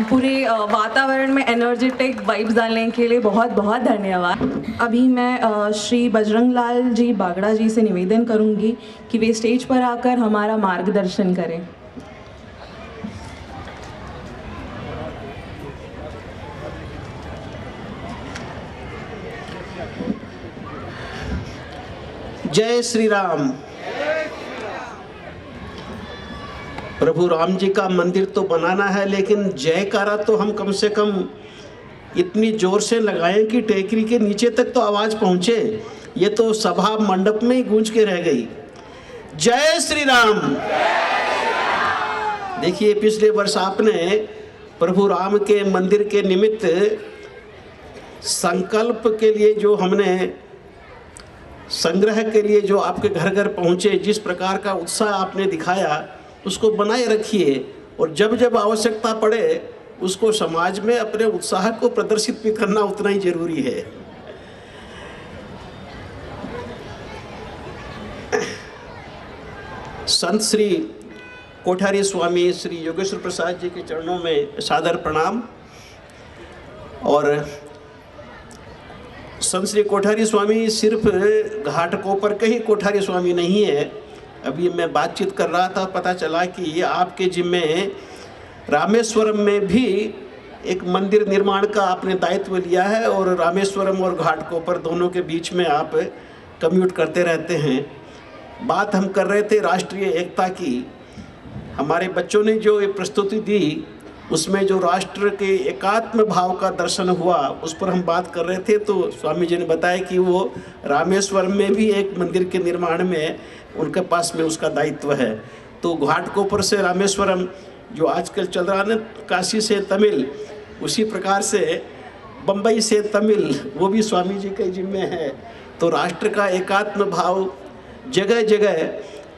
पूरे वातावरण में एनर्जेटिक वाइब्स डालने के लिए बहुत बहुत धन्यवाद। अभी मैं श्री बजरंग लाल जी बागड़ा जी से निवेदन करूंगी कि वे स्टेज पर आकर हमारा मार्गदर्शन करें। जय श्री राम। प्रभु राम जी का मंदिर तो बनाना है, लेकिन जयकारा तो हम कम से कम इतनी जोर से लगाएं कि टेकरी के नीचे तक तो आवाज़ पहुँचे। ये तो सभा मंडप में ही गूंज के रह गई। जय श्री राम। देखिए, पिछले वर्ष आपने प्रभु राम के मंदिर के निमित्त संकल्प के लिए जो हमने संग्रह के लिए जो आपके घर घर पहुँचे, जिस प्रकार का उत्साह आपने दिखाया उसको बनाए रखिए, और जब जब आवश्यकता पड़े उसको समाज में अपने उत्साह को प्रदर्शित भी करना उतना ही जरूरी है। संत श्री कोठारी स्वामी श्री योगेश्वर प्रसाद जी के चरणों में सादर प्रणाम। और संत श्री कोठारी स्वामी सिर्फ घाटकोपर के ही कोठारी स्वामी नहीं है। अभी मैं बातचीत कर रहा था, पता चला कि आपके जिम्मे रामेश्वरम में भी एक मंदिर निर्माण का आपने दायित्व लिया है, और रामेश्वरम और घाटकोपर दोनों के बीच में आप कम्यूट करते रहते हैं। बात हम कर रहे थे राष्ट्रीय एकता की। हमारे बच्चों ने जो ये प्रस्तुति दी उसमें जो राष्ट्र के एकात्म भाव का दर्शन हुआ उस पर हम बात कर रहे थे। तो स्वामी जी ने बताया कि वो रामेश्वरम में भी एक मंदिर के निर्माण में उनके पास में उसका दायित्व है। तो घाटकोपर से रामेश्वरम जो आजकल चल रहा है ना, काशी से तमिल, उसी प्रकार से बम्बई से तमिल, वो भी स्वामी जी के जिम्मे है। तो राष्ट्र का एकात्म भाव जगह जगह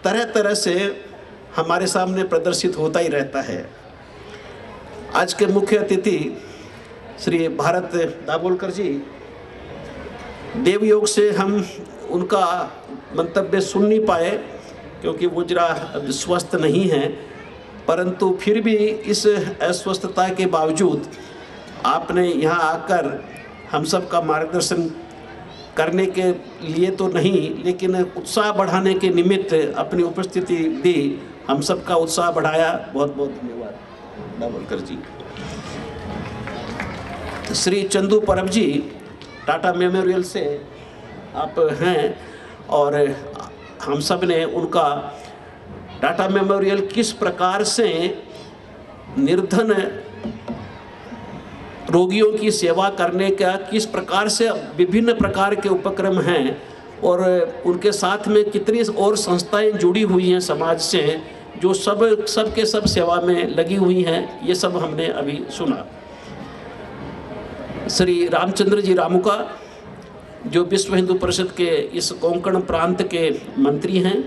तरह तरह से हमारे सामने प्रदर्शित होता ही रहता है। आज के मुख्य अतिथि श्री भारत दाभोलकर जी, देवयोग से हम उनका मंतव्य सुन नहीं पाए क्योंकि वो जरा स्वस्थ नहीं हैं, परंतु फिर भी इस अस्वस्थता के बावजूद आपने यहाँ आकर हम सब का मार्गदर्शन करने के लिए तो नहीं, लेकिन उत्साह बढ़ाने के निमित्त अपनी उपस्थिति दी, हम सब का उत्साह बढ़ाया। बहुत बहुत धन्यवाद दाभोलकर जी। श्री चंदू परब जी टाटा मेमोरियल से आप हैं, और हम सब ने उनका टाटा मेमोरियल किस प्रकार से निर्धन रोगियों की सेवा करने का, किस प्रकार से विभिन्न प्रकार के उपक्रम हैं, और उनके साथ में कितनी और संस्थाएं जुड़ी हुई हैं समाज से, जो सब के सब सेवा में लगी हुई हैं, ये सब हमने अभी सुना। श्री रामचंद्र जी रामुका जो विश्व हिंदू परिषद के इस कोंकण प्रांत के मंत्री हैं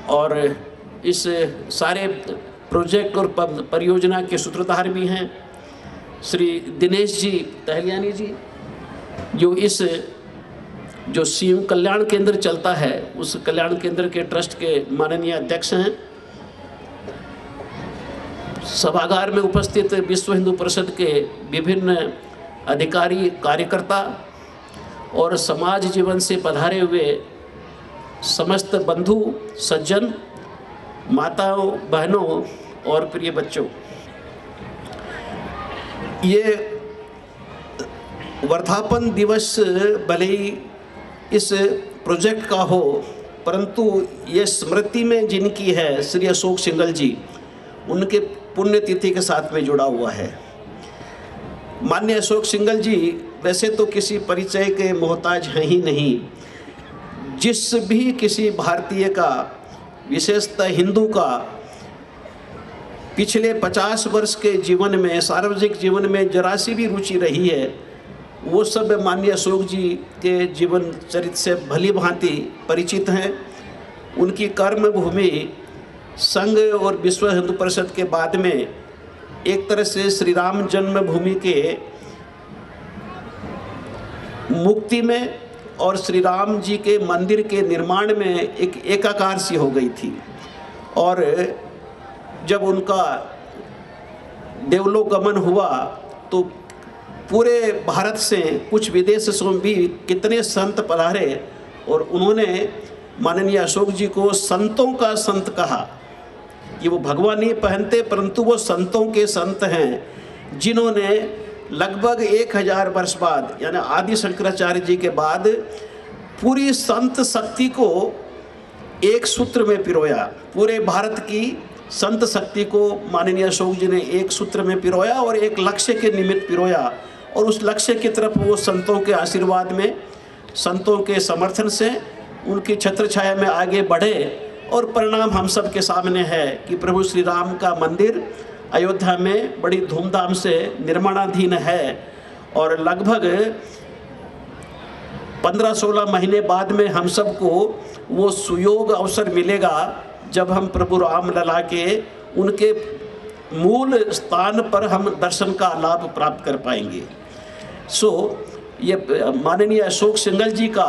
और इस सारे प्रोजेक्ट और परियोजना के सूत्रधार भी हैं। श्री दिनेश जी टहलियानी जी जो इस जो सीएम कल्याण केंद्र चलता है उस कल्याण केंद्र के ट्रस्ट के माननीय अध्यक्ष हैं। सभागार में उपस्थित विश्व हिंदू परिषद के विभिन्न अधिकारी, कार्यकर्ता और समाज जीवन से पधारे हुए समस्त बंधु सज्जन, माताओं, बहनों और प्रिय बच्चों, ये वर्धापन दिवस भले ही इस प्रोजेक्ट का हो, परंतु ये स्मृति में जिनकी है श्री अशोक सिंघल जी, उनके पुण्यतिथि के साथ में जुड़ा हुआ है। माननीय अशोक सिंघल जी वैसे तो किसी परिचय के मोहताज हैं ही नहीं। जिस भी किसी भारतीय का, विशेषतः हिंदू का, पिछले 50 वर्ष के जीवन में, सार्वजनिक जीवन में जरा सी भी रुचि रही है, वो सब माननीय अशोक जी के जीवन चरित्र से भली भांति परिचित हैं। उनकी कर्म भूमि संघ और विश्व हिंदू परिषद के बाद में एक तरह से श्री राम जन्मभूमि के मुक्ति में और श्री राम जी के मंदिर के निर्माण में एक एकाकार सी हो गई थी। और जब उनका देवलोकगमन हुआ तो पूरे भारत से, कुछ विदेश से भी कितने संत पधारे और उन्होंने माननीय अशोक जी को संतों का संत कहा कि वो भगवान नहीं पहनते परंतु वो संतों के संत हैं, जिन्होंने लगभग 1000 वर्ष बाद यानी आदि शंकराचार्य जी के बाद पूरी संत शक्ति को एक सूत्र में पिरोया। पूरे भारत की संत शक्ति को माननीय अशोक जी ने एक सूत्र में पिरोया और एक लक्ष्य के निमित्त पिरोया, और उस लक्ष्य की तरफ वो संतों के आशीर्वाद में, संतों के समर्थन से, उनकी छत्र छाया में आगे बढ़े। और परिणाम हम सब के सामने है कि प्रभु श्री राम का मंदिर अयोध्या में बड़ी धूमधाम से निर्माणाधीन है, और लगभग 15-16 महीने बाद में हम सबको वो सुयोग अवसर मिलेगा जब हम प्रभु राम लला के उनके मूल स्थान पर हम दर्शन का लाभ प्राप्त कर पाएंगे। ये माननीय अशोक सिंघल जी का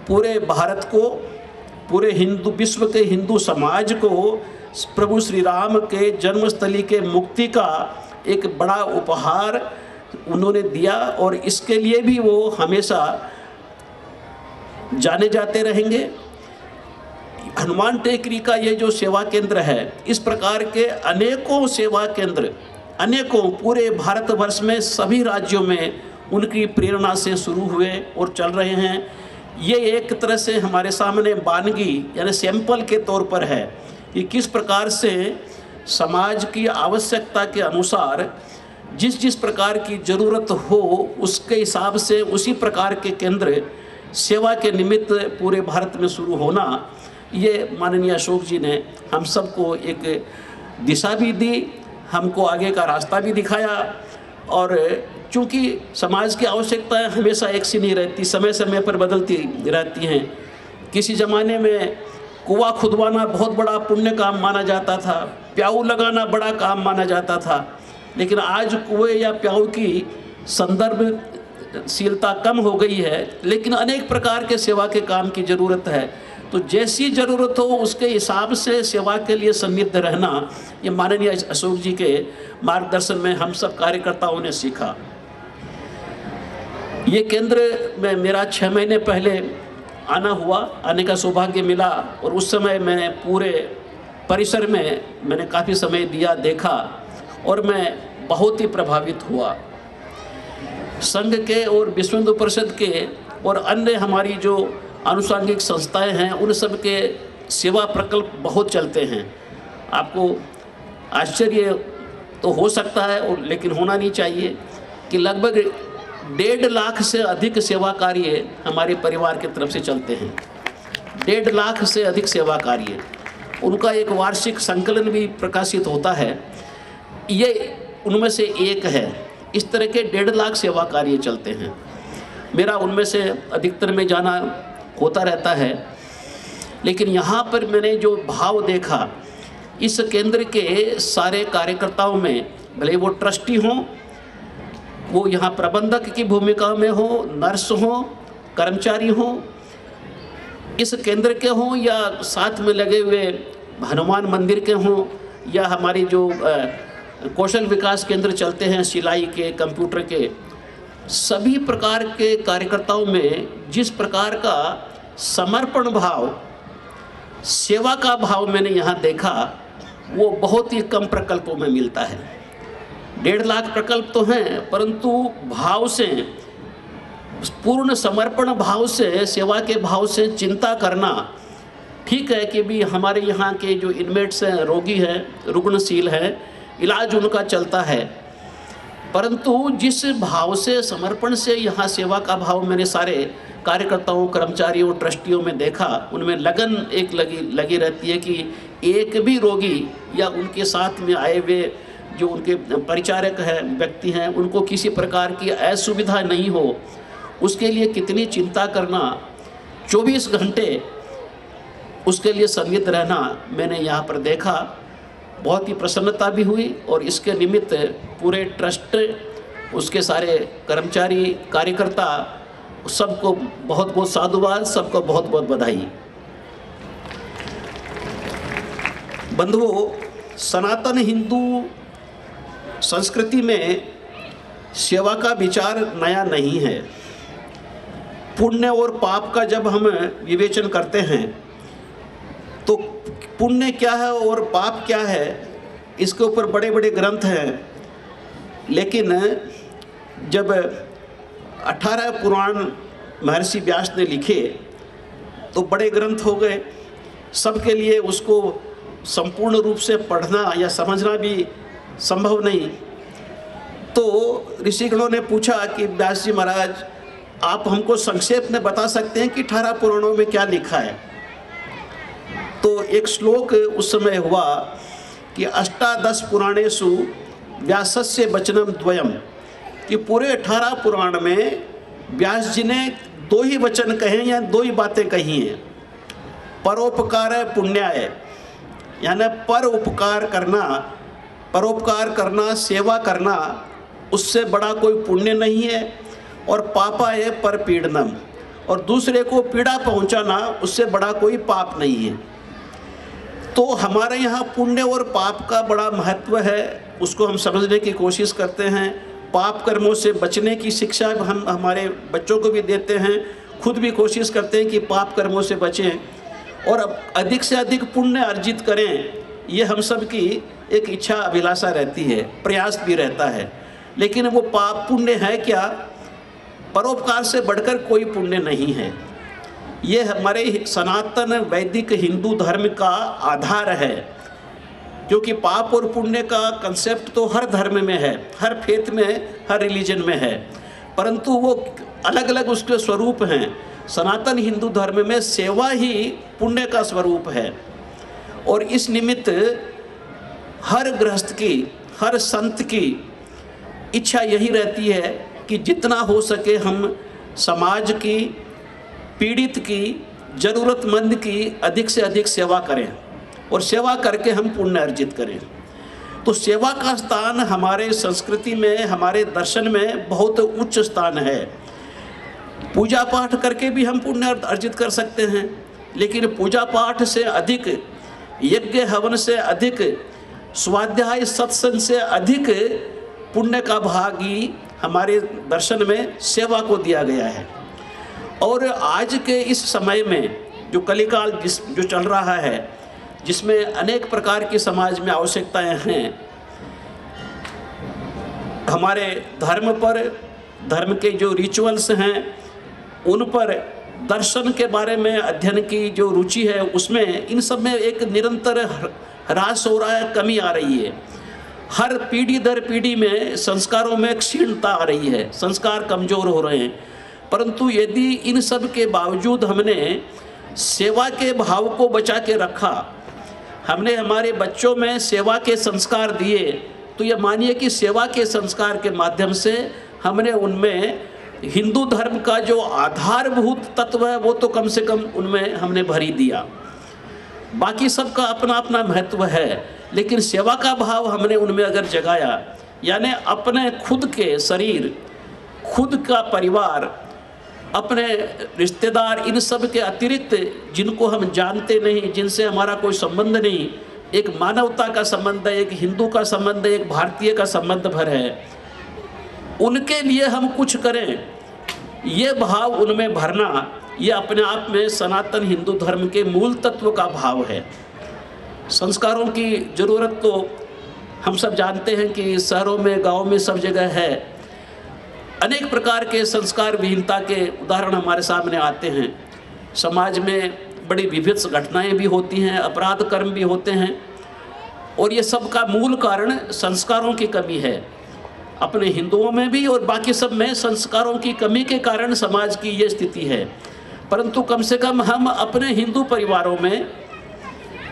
पूरे भारत को, पूरे हिंदू विश्व के हिंदू समाज को प्रभु श्री राम के जन्मस्थली के मुक्ति का एक बड़ा उपहार उन्होंने दिया, और इसके लिए भी वो हमेशा जाने जाते रहेंगे। हनुमान टेकरी का ये जो सेवा केंद्र है, इस प्रकार के अनेकों सेवा केंद्र, अनेकों पूरे भारतवर्ष में सभी राज्यों में उनकी प्रेरणा से शुरू हुए और चल रहे हैं। ये एक तरह से हमारे सामने वानगी यानी सैंपल के तौर पर है कि किस प्रकार से समाज की आवश्यकता के अनुसार जिस जिस प्रकार की ज़रूरत हो उसके हिसाब से उसी प्रकार के केंद्र सेवा के निमित्त पूरे भारत में शुरू होना, ये माननीय अशोक जी ने हम सबको एक दिशा भी दी, हमको आगे का रास्ता भी दिखाया। और चूँकि समाज की आवश्यकताएं हमेशा एक सी नहीं रहती, समय समय पर बदलती रहती हैं। किसी ज़माने में कुआं खुदवाना बहुत बड़ा पुण्य काम माना जाता था, प्याऊ लगाना बड़ा काम माना जाता था, लेकिन आज कुएं या प्याऊ की संदर्भशीलता कम हो गई है, लेकिन अनेक प्रकार के सेवा के काम की ज़रूरत है। तो जैसी ज़रूरत हो उसके हिसाब से सेवा के लिए सन्निध रहना, ये माननीय अशोक जी के मार्गदर्शन में हम सब कार्यकर्ताओं ने सीखा। ये केंद्र में मेरा 6 महीने पहले आना हुआ, आने का सौभाग्य मिला, और उस समय मैंने पूरे परिसर में मैंने काफ़ी समय दिया, देखा, और मैं बहुत ही प्रभावित हुआ। संघ के और विश्व हिंदू परिषद के और अन्य हमारी जो आनुषंगिक संस्थाएं हैं उन सब के सेवा प्रकल्प बहुत चलते हैं। आपको आश्चर्य तो हो सकता है और लेकिन होना नहीं चाहिए कि लगभग 1.5 लाख से अधिक सेवा कार्य हमारे परिवार की तरफ से चलते हैं। 1.5 लाख से अधिक सेवा कार्य, उनका एक वार्षिक संकलन भी प्रकाशित होता है, ये उनमें से एक है। इस तरह के 1.5 लाख सेवा कार्य चलते हैं। मेरा उनमें से अधिकतर में जाना होता रहता है, लेकिन यहाँ पर मैंने जो भाव देखा इस केंद्र के सारे कार्यकर्ताओं में, भले वो ट्रस्टी हों, वो यहाँ प्रबंधक की भूमिका में हो, नर्स हों, कर्मचारी हों, इस केंद्र के हों या साथ में लगे हुए हनुमान मंदिर के हों या हमारी जो कौशल विकास केंद्र चलते हैं सिलाई के, कंप्यूटर के, सभी प्रकार के कार्यकर्ताओं में जिस प्रकार का समर्पण भाव, सेवा का भाव मैंने यहाँ देखा, वो बहुत ही कम प्रकल्पों में मिलता है। 1.5 लाख प्रकल्प तो हैं, परंतु भाव से, पूर्ण समर्पण भाव से, सेवा के भाव से चिंता करना, ठीक है कि भी हमारे यहाँ के जो इनमेट्स हैं, रोगी हैं, रुग्णशील हैं, इलाज उनका चलता है, परंतु जिस भाव से, समर्पण से यहाँ सेवा का भाव मैंने सारे कार्यकर्ताओं, कर्मचारियों, ट्रस्टियों में देखा, उनमें लगन एक लगी रहती है कि एक भी रोगी या उनके साथ में आए हुए जो उनके परिचारक हैं, व्यक्ति हैं, उनको किसी प्रकार की असुविधा नहीं हो, उसके लिए कितनी चिंता करना, 24 घंटे उसके लिए संगीत रहना मैंने यहाँ पर देखा। बहुत ही प्रसन्नता भी हुई और इसके निमित्त पूरे ट्रस्ट, उसके सारे कर्मचारी, कार्यकर्ता, सबको बहुत बहुत साधुवाद, सबको बहुत बहुत बधाई। बंधुओं, सनातन हिंदू संस्कृति में सेवा का विचार नया नहीं है। पुण्य और पाप का जब हम विवेचन करते हैं तो पुण्य क्या है और पाप क्या है, इसके ऊपर बड़े बड़े ग्रंथ हैं, लेकिन जब 18 पुराण महर्षि व्यास ने लिखे तो बड़े ग्रंथ हो गए, सबके लिए उसको संपूर्ण रूप से पढ़ना या समझना भी संभव नहीं। तो ऋषिगणों ने पूछा कि व्यास जी महाराज, आप हमको संक्षेप में बता सकते हैं कि 18 पुराणों में क्या लिखा है? तो एक श्लोक उस समय हुआ कि 18 पुराणेषु व्यासस्य वचनम द्वयम, कि पूरे 18 पुराण में व्यास जी ने 2 ही वचन कहे या 2 ही बातें कही हैं। परोपकार पुण्याय, यानी पर उपकार करना, परोपकार करना, सेवा करना, उससे बड़ा कोई पुण्य नहीं है। और पापाय पर पीड़नम, और दूसरे को पीड़ा पहुंचाना, उससे बड़ा कोई पाप नहीं है। तो हमारे यहाँ पुण्य और पाप का बड़ा महत्व है, उसको हम समझने की कोशिश करते हैं। पाप कर्मों से बचने की शिक्षा हम हमारे बच्चों को भी देते हैं, खुद भी कोशिश करते हैं कि पाप कर्मों से बचें और अब अधिक से अधिक पुण्य अर्जित करें। ये हम सब की एक इच्छा, अभिलाषा रहती है, प्रयास भी रहता है। लेकिन वो पाप पुण्य है क्या? परोपकार से बढ़कर कोई पुण्य नहीं है। ये हमारे सनातन वैदिक हिंदू धर्म का आधार है, क्योंकि पाप और पुण्य का कंसेप्ट तो हर धर्म में है, हर फेथ में, हर रिलीजन में है, परंतु वो अलग अलग उसके स्वरूप हैं। सनातन हिंदू धर्म में सेवा ही पुण्य का स्वरूप है और इस निमित्त हर गृहस्थ की, हर संत की इच्छा यही रहती है कि जितना हो सके हम समाज की, पीड़ित की, ज़रूरतमंद की अधिक से अधिक सेवा करें और सेवा करके हम पुण्य अर्जित करें। तो सेवा का स्थान हमारे संस्कृति में, हमारे दर्शन में बहुत उच्च स्थान है। पूजा पाठ करके भी हम पुण्य अर्जित कर सकते हैं, लेकिन पूजा पाठ से अधिक, यज्ञ हवन से अधिक, स्वाध्याय सत्संग से अधिक पुण्य का भाग ही हमारे दर्शन में सेवा को दिया गया है। और आज के इस समय में जो कलिकाल जो चल रहा है, जिसमें अनेक प्रकार की समाज में आवश्यकताएं हैं, हमारे धर्म पर, धर्म के जो रिचुअल्स हैं उन पर, दर्शन के बारे में अध्ययन की जो रुचि है उसमें, इन सब में एक निरंतर ह्रास हो रहा है, कमी आ रही है। हर पीढ़ी दर पीढ़ी में संस्कारों में क्षीणता आ रही है, संस्कार कमज़ोर हो रहे हैं। परंतु यदि इन सब के बावजूद हमने सेवा के भाव को बचा के रखा, हमने हमारे बच्चों में सेवा के संस्कार दिए, तो ये मानिए कि सेवा के संस्कार के माध्यम से हमने उनमें हिंदू धर्म का जो आधारभूत तत्व है वो तो कम से कम उनमें हमने भर ही दिया। बाकी सबका अपना अपना महत्व है, लेकिन सेवा का भाव हमने उनमें अगर जगाया, यानी अपने खुद के शरीर, खुद का परिवार, अपने रिश्तेदार, इन सब के अतिरिक्त जिनको हम जानते नहीं, जिनसे हमारा कोई संबंध नहीं, एक मानवता का संबंध है, एक हिंदू का संबंध है, एक भारतीय का संबंध भर है, उनके लिए हम कुछ करें, ये भाव उनमें भरना, ये अपने आप में सनातन हिंदू धर्म के मूल तत्व का भाव है। संस्कारों की ज़रूरत तो हम सब जानते हैं कि शहरों में, गाँव में, सब जगह है। अनेक प्रकार के संस्कार विहीनता के उदाहरण हमारे सामने आते हैं। समाज में बड़ी विभिन्न घटनाएं भी होती हैं, अपराध कर्म भी होते हैं, और ये सब का मूल कारण संस्कारों की कमी है। अपने हिंदुओं में भी और बाकी सब में संस्कारों की कमी के कारण समाज की ये स्थिति है। परंतु कम से कम हम अपने हिंदू परिवारों में,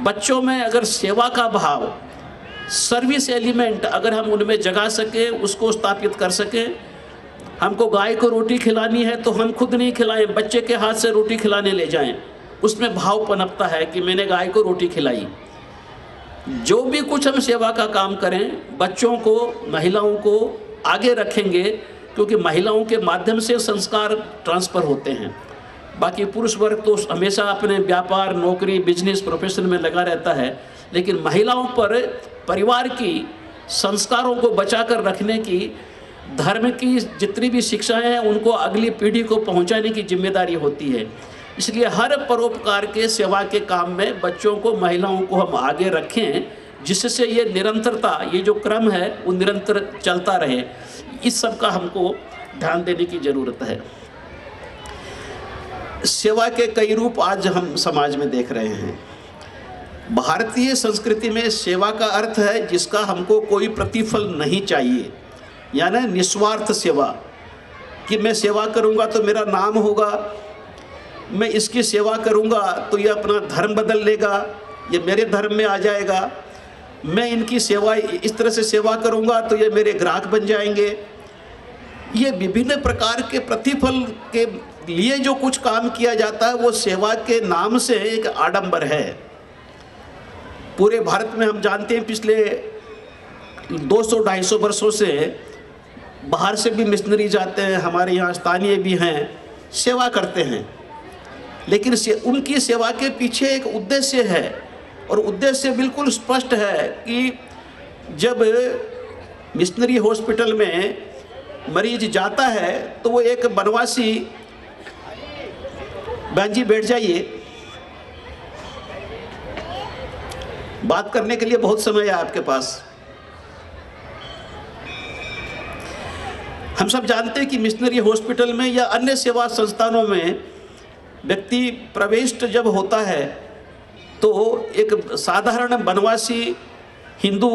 बच्चों में अगर सेवा का भाव, सर्विस एलिमेंट अगर हम उनमें जगा सकें, उसको स्थापित कर सकें। हमको गाय को रोटी खिलानी है तो हम खुद नहीं खिलाएं, बच्चे के हाथ से रोटी खिलाने ले जाएं, उसमें भाव पनपता है कि मैंने गाय को रोटी खिलाई। जो भी कुछ हम सेवा का काम करें, बच्चों को, महिलाओं को आगे रखेंगे, क्योंकि महिलाओं के माध्यम से संस्कार ट्रांसफ़र होते हैं। बाकी पुरुष वर्ग तो हमेशा अपने व्यापार, नौकरी, बिजनेस, प्रोफेशन में लगा रहता है, लेकिन महिलाओं पर परिवार की संस्कारों को बचा कर रखने की, धर्म की जितनी भी शिक्षाएं हैं उनको अगली पीढ़ी को पहुंचाने की जिम्मेदारी होती है। इसलिए हर परोपकार के, सेवा के काम में बच्चों को, महिलाओं को हम आगे रखें, जिससे ये निरंतरता, ये जो क्रम है वो निरंतर चलता रहे। इस सब का हमको ध्यान देने की ज़रूरत है। सेवा के कई रूप आज हम समाज में देख रहे हैं। भारतीय संस्कृति में सेवा का अर्थ है जिसका हमको कोई प्रतिफल नहीं चाहिए, यानी निस्वार्थ सेवा, कि मैं सेवा करूंगा तो मेरा नाम होगा, मैं इसकी सेवा करूंगा तो ये अपना धर्म बदल लेगा, ये मेरे धर्म में आ जाएगा, मैं इनकी सेवा इस तरह से सेवा करूंगा तो ये मेरे ग्राहक बन जाएंगे। ये विभिन्न प्रकार के प्रतिफल के लिए जो कुछ काम किया जाता है वो सेवा के नाम से एक आडंबर है। पूरे भारत में हम जानते हैं पिछले 200-250 वर्षों से बाहर से भी मिशनरी जाते हैं, हमारे यहाँ स्थानीय भी हैं, सेवा करते हैं, लेकिन उनकी सेवा के पीछे एक उद्देश्य है, और उद्देश्य बिल्कुल स्पष्ट है कि जब मिशनरी हॉस्पिटल में मरीज जाता है तो वो एक बनवासी, बहन जी बैठ जाइए, बात करने के लिए बहुत समय है आपके पास। हम सब जानते हैं कि मिशनरी हॉस्पिटल में या अन्य सेवा संस्थानों में व्यक्ति प्रविष्ट जब होता है तो एक साधारण बनवासी हिंदू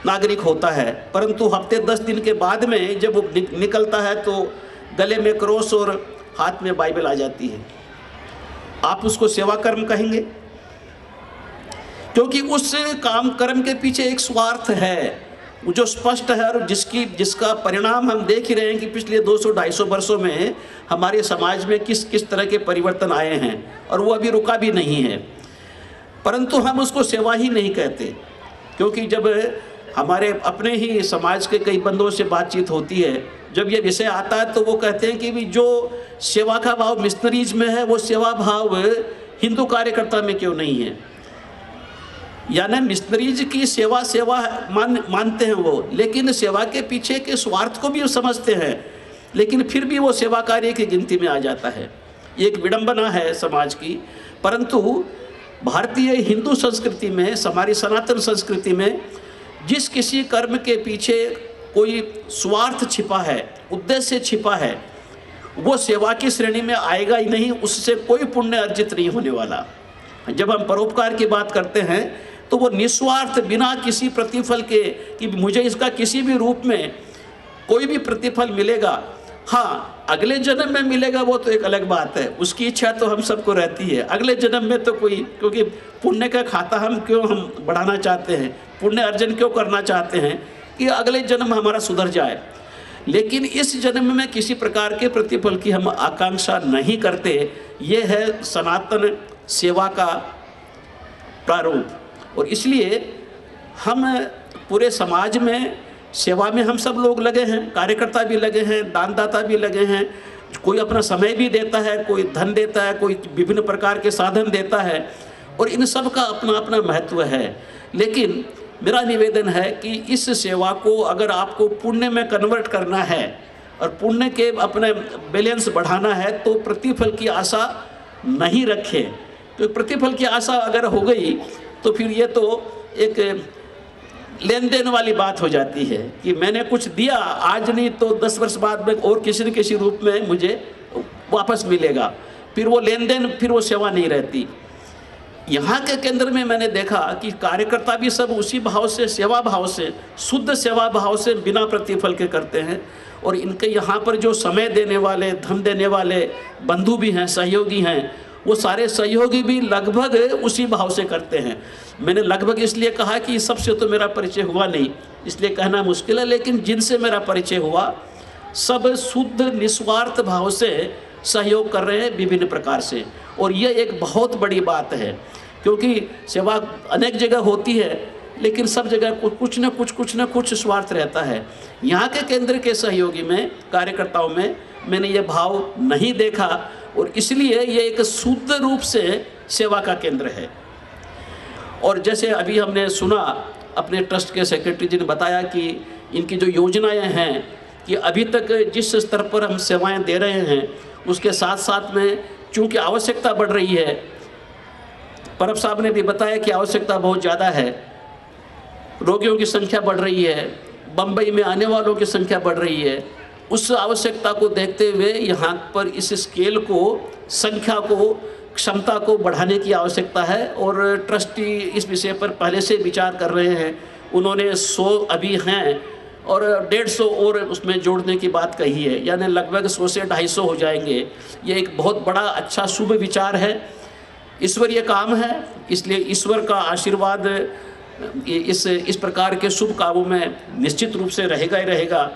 नागरिक होता है, परंतु हफ्ते 10 दिन के बाद में जब वो निकलता है तो गले में क्रॉस और हाथ में बाइबल आ जाती है। आप उसको सेवा कर्म कहेंगे? क्योंकि उस काम कर्म के पीछे एक स्वार्थ है जो स्पष्ट है, और जिसका परिणाम हम देख ही रहे हैं कि पिछले 200-250 वर्षों में हमारे समाज में किस किस तरह के परिवर्तन आए हैं, और वो अभी रुका भी नहीं है। परंतु हम उसको सेवा ही नहीं कहते, क्योंकि जब हमारे अपने ही समाज के कई बंदों से बातचीत होती है, जब ये विषय आता है तो वो कहते हैं कि भी जो सेवा का भाव मिशनरीज में है वो सेवा भाव हिंदू कार्यकर्ता में क्यों नहीं है। यानी मिशनरीज की सेवा मानते हैं वो, लेकिन सेवा के पीछे के स्वार्थ को भी समझते हैं, लेकिन फिर भी वो सेवा कार्य की गिनती में आ जाता है। एक विडंबना है समाज की। परंतु भारतीय हिंदू संस्कृति में, हमारी सनातन संस्कृति में जिस किसी कर्म के पीछे कोई स्वार्थ छिपा है, उद्देश्य छिपा है, वो सेवा की श्रेणी में आएगा ही नहीं, उससे कोई पुण्य अर्जित नहीं होने वाला। जब हम परोपकार की बात करते हैं तो वो निस्वार्थ, बिना किसी प्रतिफल के कि मुझे इसका किसी भी रूप में कोई भी प्रतिफल मिलेगा, हाँ अगले जन्म में मिलेगा वो तो एक अलग बात है, उसकी इच्छा तो हम सबको रहती है। अगले जन्म में तो कोई, क्योंकि पुण्य का खाता हम बढ़ाना चाहते हैं, पुण्य अर्जन क्यों करना चाहते हैं कि अगले जन्म हमारा सुधर जाए। लेकिन इस जन्म में किसी प्रकार के प्रतिफल की हम आकांक्षा नहीं करते। ये है सनातन सेवा का प्रारूप। और इसलिए हम पूरे समाज में सेवा में हम सब लोग लगे हैं, कार्यकर्ता भी लगे हैं, दानदाता भी लगे हैं, कोई अपना समय भी देता है, कोई धन देता है, कोई विभिन्न प्रकार के साधन देता है, और इन सब का अपना अपना महत्व है। लेकिन मेरा निवेदन है कि इस सेवा को अगर आपको पुण्य में कन्वर्ट करना है और पुण्य के अपने बैलेंस बढ़ाना है तो प्रतिफल की आशा नहीं रखें। तो प्रतिफल की आशा अगर हो गई तो फिर ये तो एक लेन देन वाली बात हो जाती है कि मैंने कुछ दिया आज नहीं तो 10 वर्ष बाद में और किसी न किसी रूप में मुझे वापस मिलेगा, फिर वो लेन देन, फिर वो सेवा नहीं रहती। यहाँ के केंद्र में मैंने देखा कि कार्यकर्ता भी सब उसी भाव से, सेवा भाव से, शुद्ध सेवा भाव से बिना प्रतिफल के करते हैं। और इनके यहाँ पर जो समय देने वाले, धन देने वाले बंधु भी हैं, सहयोगी हैं, वो सारे सहयोगी भी लगभग उसी भाव से करते हैं। मैंने लगभग इसलिए कहा कि सबसे तो मेरा परिचय हुआ नहीं, इसलिए कहना मुश्किल है, लेकिन जिनसे मेरा परिचय हुआ सब शुद्ध निस्वार्थ भाव से सहयोग कर रहे हैं विभिन्न प्रकार से। और ये एक बहुत बड़ी बात है, क्योंकि सेवा अनेक जगह होती है लेकिन सब जगह कुछ न कुछ स्वार्थ रहता है। यहाँ के केंद्र के सहयोगी में, कार्यकर्ताओं में मैंने ये भाव नहीं देखा, और इसलिए ये एक शुद्ध रूप से सेवा का केंद्र है। और जैसे अभी हमने सुना, अपने ट्रस्ट के सेक्रेटरी जी ने बताया कि इनकी जो योजनाएं हैं कि अभी तक जिस स्तर पर हम सेवाएं दे रहे हैं उसके साथ साथ में चूँकि आवश्यकता बढ़ रही है, परब साहब ने भी बताया कि आवश्यकता बहुत ज़्यादा है, रोगियों की संख्या बढ़ रही है, बम्बई में आने वालों की संख्या बढ़ रही है, उस आवश्यकता को देखते हुए यहाँ पर इस स्केल को, संख्या को, क्षमता को बढ़ाने की आवश्यकता है। और ट्रस्टी इस विषय पर पहले से विचार कर रहे हैं। उन्होंने 100 अभी हैं और 150 और उसमें जोड़ने की बात कही है, यानी लगभग 100 से 250 हो जाएंगे। ये एक बहुत बड़ा अच्छा शुभ विचार है, ईश्वरीय काम है, इसलिए ईश्वर का आशीर्वाद इस प्रकार के शुभ कामों में निश्चित रूप से रहेगा ही रहेगा।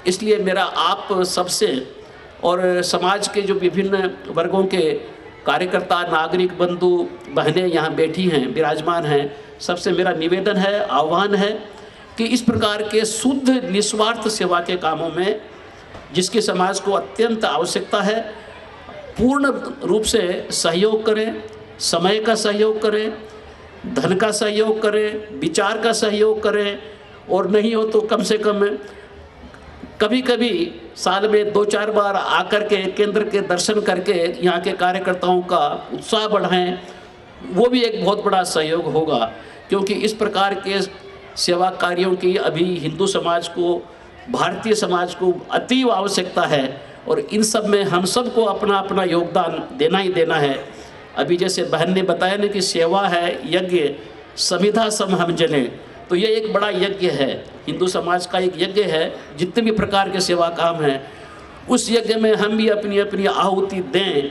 इसलिए मेरा आप सबसे और समाज के जो विभिन्न वर्गों के कार्यकर्ता, नागरिक बंधु बहनें यहाँ बैठी हैं, विराजमान हैं, सबसे मेरा निवेदन है, आह्वान है कि इस प्रकार के शुद्ध निस्वार्थ सेवा के कामों में जिसकी समाज को अत्यंत आवश्यकता है, पूर्ण रूप से सहयोग करें, समय का सहयोग करें, धन का सहयोग करें, विचार का सहयोग करें, और नहीं हो तो कम से कम कभी कभी साल में 2-4 बार आकर के केंद्र के दर्शन करके यहाँ के कार्यकर्ताओं का उत्साह बढ़ाएं, वो भी एक बहुत बड़ा सहयोग होगा। क्योंकि इस प्रकार के सेवा कार्यों की अभी हिंदू समाज को, भारतीय समाज को अतीव आवश्यकता है, और इन सब में हम सबको अपना अपना योगदान देना ही देना है। अभी जैसे बहन ने बताया ना कि सेवा है यज्ञ, समिधा सम हम जने, तो ये एक बड़ा यज्ञ है, हिंदू समाज का एक यज्ञ है। जितने भी प्रकार के सेवा काम हैं उस यज्ञ में हम भी अपनी अपनी आहुति दें,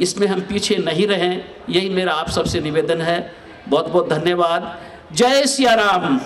इसमें हम पीछे नहीं रहें, यही मेरा आप सबसे निवेदन है। बहुत बहुत धन्यवाद। जय सिया राम।